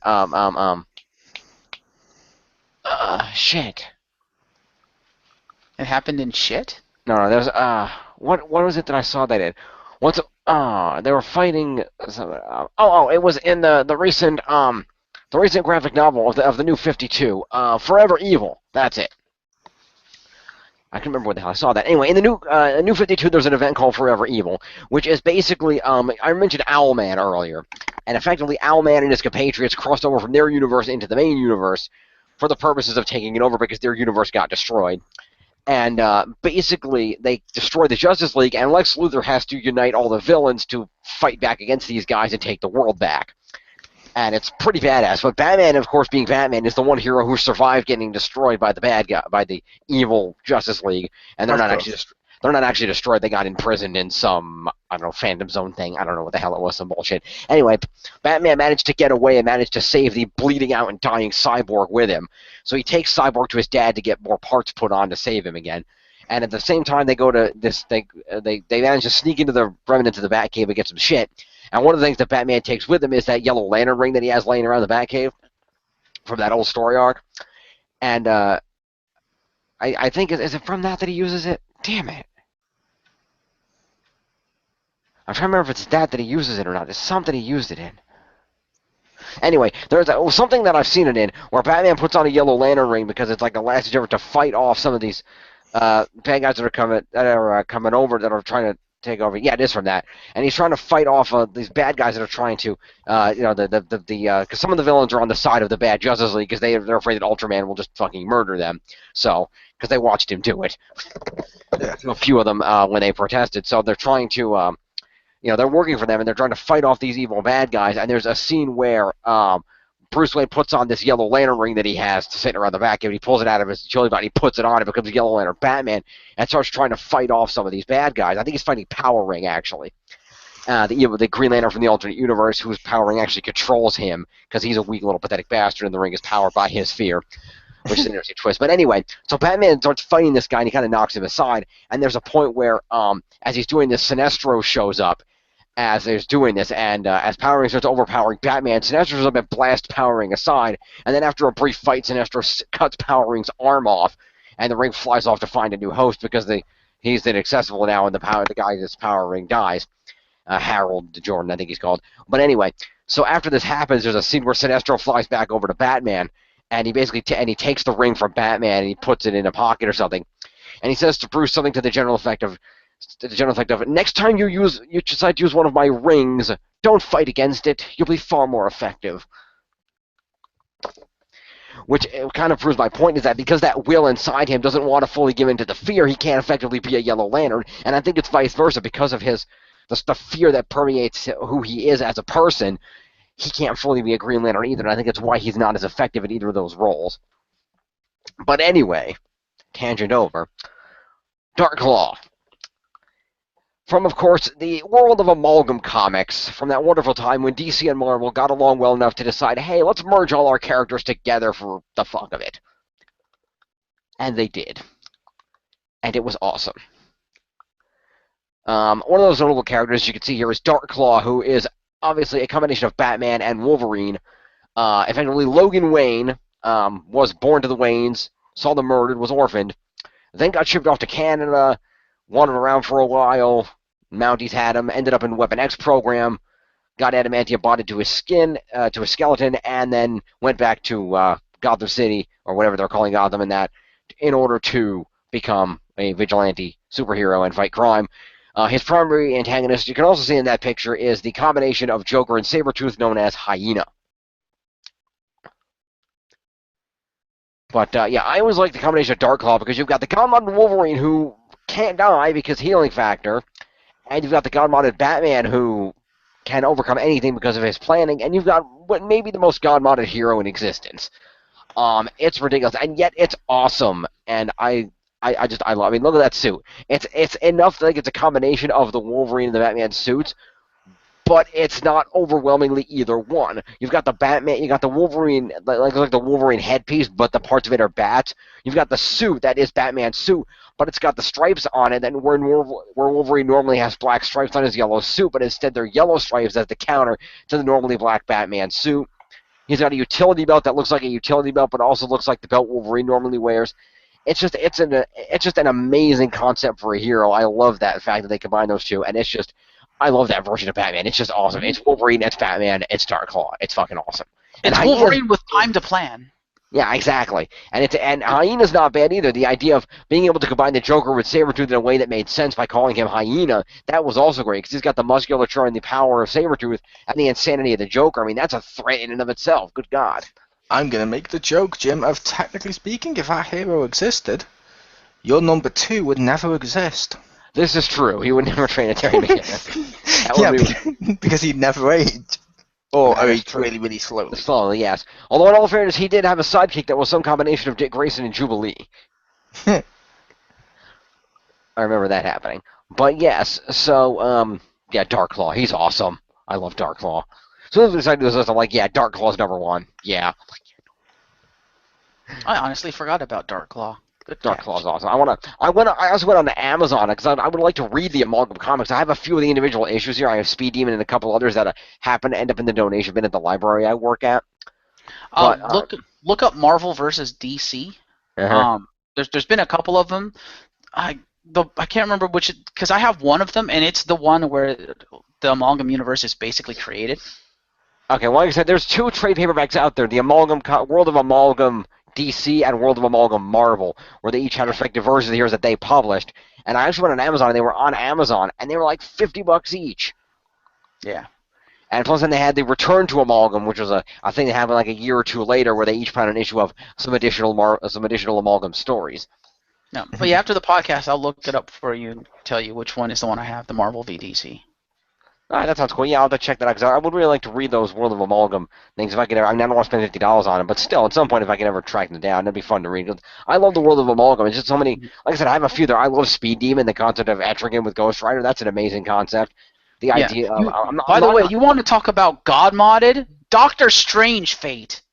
shit. It happened in shit? No, there's what was it that I saw that in? Once they were fighting. It was in the recent graphic novel of the New 52, Forever Evil. That's it. I can't remember what the hell I saw that. Anyway, in the New 52, there's an event called Forever Evil, which is basically I mentioned Owlman earlier, and effectively Owlman and his compatriots crossed over from their universe into the main universe for the purposes of taking it over, because their universe got destroyed. And basically, they destroy the Justice League, and Lex Luthor has to unite all the villains to fight back against these guys and take the world back. And it's pretty badass. But Batman, of course, being Batman, is the one hero who survived getting destroyed by the evil Justice League. And they're not actually destroyed. They got imprisoned in some, I don't know, Phantom Zone thing. I don't know what the hell it was, some bullshit. Anyway, Batman managed to get away and managed to save the bleeding out and dying Cyborg with him. So he takes Cyborg to his dad to get more parts put on to save him again. And at the same time, they go to this. They manage to sneak into the remnants of the Batcave and get some shit. And one of the things that Batman takes with him is that Yellow Lantern ring that he has laying around the Batcave from that old story arc. And I think is it from that he uses it? Damn it! I'm trying to remember if it's that he uses it or not. It's something he used it in. Anyway, there's something that I've seen it in where Batman puts on a Yellow Lantern ring because it's like a last effort to fight off some of these bad guys that are coming over, that are trying to take over. Yeah, it is from that. And he's trying to fight off these bad guys that are trying to, because some of the villains are on the side of the bad Justice League because they're afraid that Ultraman will just fucking murder them. So, because they watched him do it. Yeah. A few of them when they protested. So they're trying to. They're working for them, and they're trying to fight off these evil bad guys. And there's a scene where Bruce Wayne puts on this Yellow Lantern ring that he has sitting around the back, and he pulls it out of his utility belt, and he puts it on, it becomes Yellow Lantern Batman, and starts trying to fight off some of these bad guys. I think he's fighting Power Ring, actually. The Green Lantern from the alternate universe, whose Power Ring actually controls him, because he's a weak little pathetic bastard, and the ring is powered by his fear, which is an interesting twist. But anyway, so Batman starts fighting this guy, and he kind of knocks him aside, and there's a point where, as he's doing this, Sinestro shows up, as he's doing this, and as Power Ring starts overpowering Batman, Sinestro shows up and blasts Power Ring aside, and then after a brief fight, Sinestro cuts Power Ring's arm off, and the ring flies off to find a new host because he's inaccessible now, and the guy that's Power Ring dies. Harold Jordan, I think he's called. But anyway, so after this happens, there's a scene where Sinestro flies back over to Batman, and he basically he takes the ring from Batman, and he puts it in a pocket or something, and he says to Bruce something to the general effect of, next time you decide to use one of my rings, don't fight against it. You'll be far more effective. Which kind of proves my point, is that because that will inside him doesn't want to fully give in to the fear, he can't effectively be a Yellow Lantern. And I think it's vice versa, because of the fear that permeates who he is as a person. He can't fully be a Green Lantern either, and I think that's why he's not as effective in either of those roles. But anyway, tangent over. Dark Claw. From, of course, the world of Amalgam Comics, from that wonderful time when DC and Marvel got along well enough to decide, hey, let's merge all our characters together for the fuck of it. And they did. And it was awesome. One of those notable characters you can see here is Dark Claw, who is obviously a combination of Batman and Wolverine. Effectively, Logan Wayne was born to the Waynes, saw them murdered, was orphaned, then got shipped off to Canada, wandered around for a while, Mounties had him, ended up in Weapon X program, got adamantium bonded to his skin, to his skeleton, and then went back to Gotham City, or whatever they're calling Gotham in that, in order to become a vigilante superhero and fight crime. His primary antagonist, you can also see in that picture, is the combination of Joker and Sabretooth known as Hyena. But yeah, I always like the combination of Darkclaw because you've got the God-modded Wolverine who can't die because healing factor, and you've got the God-modded Batman who can overcome anything because of his planning, and you've got what may be the most God-modded hero in existence. It's ridiculous, and yet it's awesome, and I love. I mean, look at that suit. It's enough that like, it's a combination of the Wolverine and the Batman suits, but it's not overwhelmingly either one. You've got the Batman, you got the Wolverine, like the Wolverine headpiece, but the parts of it are bats. You've got the suit that is Batman's suit, but it's got the stripes on it, and where Wolverine normally has black stripes on his yellow suit, but instead they're yellow stripes as the counter to the normally black Batman suit. He's got a utility belt that looks like a utility belt, but also looks like the belt Wolverine normally wears. It's just an amazing concept for a hero. I love that fact that they combine those two, and I love that version of Batman. It's just awesome. It's Wolverine, it's Batman, it's Darkclaw. It's fucking awesome. It's Wolverine with time to plan. Yeah, exactly. And Hyena's not bad either. The idea of being able to combine the Joker with Sabretooth in a way that made sense by calling him Hyena, that was also great, because he's got the musculature and the power of Sabretooth and the insanity of the Joker. I mean, that's a threat in and of itself. Good God. I'm going to make the joke, Jim, of technically speaking, if our hero existed, your number 2 would never exist. This is true. He would never train a Terry McKinnon. Yeah, because he'd never age. Or age really, really slowly. Slowly, yes. Although, in all fairness, he did have a sidekick that was some combination of Dick Grayson and Jubilee. I remember that happening. But yes, so, yeah, Darkclaw. He's awesome. I love Darkclaw. As soon as we decided to do this, I'm like, yeah, Darkclaw's number 1. Yeah. I honestly forgot about Darkclaw. Darkclaw's awesome. I also went on to Amazon because I would like to read the Amalgam comics. I have a few of the individual issues here. I have Speed Demon and a couple others that happen to end up in the donation bin at the library I work at. But, look up Marvel versus DC. Uh-huh. There's been a couple of them. I can't remember which, because I have one of them, and it's the one where the Amalgam universe is basically created. Okay, well, like I said, there's 2 trade paperbacks out there: the World of Amalgam DC and World of Amalgam Marvel, where they each had respective versions of the heroes that they published. And I actually went on Amazon, and they were on Amazon, and they were like $50 each. Yeah. And plus, then they had the Return to Amalgam, which was a thing that happened like a year or 2 later, where they each put out an issue of some additional Amalgam stories. No, but yeah, after the podcast, I'll look it up for you and tell you which one is the one I have, the Marvel VDC. All right, that sounds cool. Yeah, I'll have to check that out, because I would really like to read those World of Amalgam things if I could ever. I mean, I don't want to spend $50 on them, but still, at some point, if I can ever track them down, that'd be fun to read. I love the World of Amalgam. It's just so many. Like I said, I have a few there. I love Speed Demon, the concept of Etrigan with Ghost Rider. That's an amazing concept. The idea of. By the way, you want to talk about God modded? Doctor Strange Fate.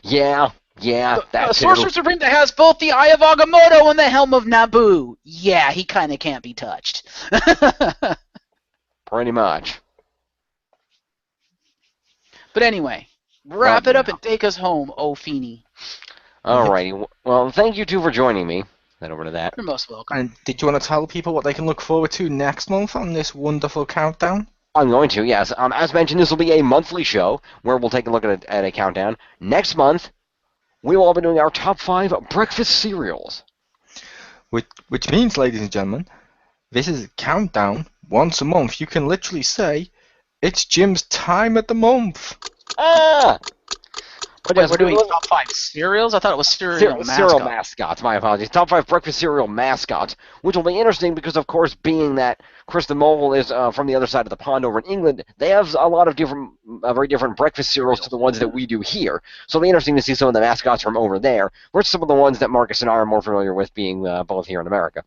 Yeah, that too. Sorcerer Supreme that has both the Eye of Agamotto and the Helm of Naboo. Yeah, he kind of can't be touched. Pretty much. But anyway, wrap it up and take us home, oh Feeny. Alrighty. Well, thank you two for joining me. Head over to that. You're most welcome. And did you want to tell people what they can look forward to next month on this wonderful countdown? I'm going to, yes. As mentioned, this will be a monthly show where we'll take a look at a countdown. Next month, we will all be doing our top 5 breakfast cereals. Which means, ladies and gentlemen, this is a countdown. Once a month, you can literally say, it's Jim's time of the month. Ah! But we're doing top 5 cereals? I thought it was cereal mascots. My apologies. Top 5 breakfast cereal mascots, which will be interesting because, of course, being that Chris the Mole is from the other side of the pond over in England, they have a lot of different, very different breakfast cereals to the ones that we do here. So it'll be interesting to see some of the mascots from over there versus some of the ones that Marcus and I are more familiar with, being both here in America.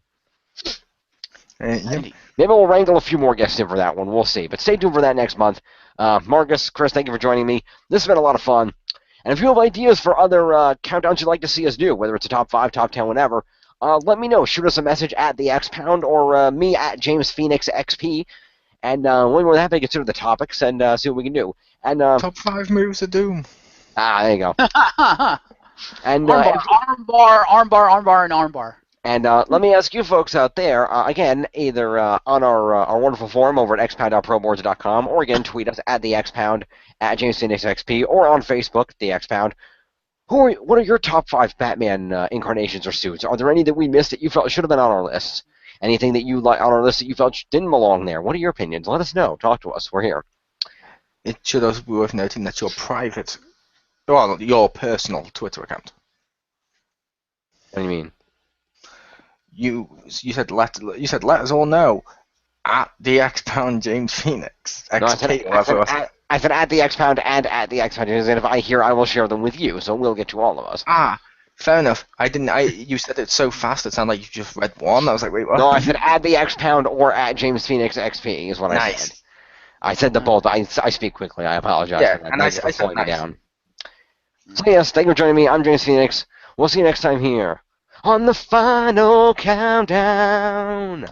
Maybe we'll wrangle a few more guests in for that one. We'll see. But stay tuned for that next month. Marcus, Chris, thank you for joining me. This has been a lot of fun. And if you have ideas for other countdowns you'd like to see us do, whether it's a top 5, top 10, whatever, let me know. Shoot us a message at the XPound or me at JamesPhoenixXP. And we're more than happy to consider the topics and see what we can do. And top 5 moves of doom. There you go. And armbar, and armbar. And let me ask you folks out there, again, either on our wonderful forum over at xpound.proboards.com, or again, tweet us at the XPound, at JamesPhoenixXP, or on Facebook, the XPound. What are your top 5 Batman incarnations or suits? Are there any that we missed that you felt should have been on our lists? Anything that you like on our list that you felt didn't belong there? What are your opinions? Let us know. Talk to us. We're here. It should also be worth noting that your private, well, your personal Twitter account. What do you mean? You said let us all know at the X-Pound James Phoenix No, XP, whatever it was. I said at the X Pound and at the X Pound, and if I hear, I will share them with you, so we'll get to all of us. Fair enough. You said it so fast it sounded like you just read one. I was like, wait, what? No, I said at the X Pound or at James Phoenix XP is what I Nice. said. I said the both. I speak quickly. I apologize Yeah, for that. and Thank I you for said slowing me nice. down. So yes, thank you for joining me. I'm James Phoenix. We'll see you next time here on the final countdown.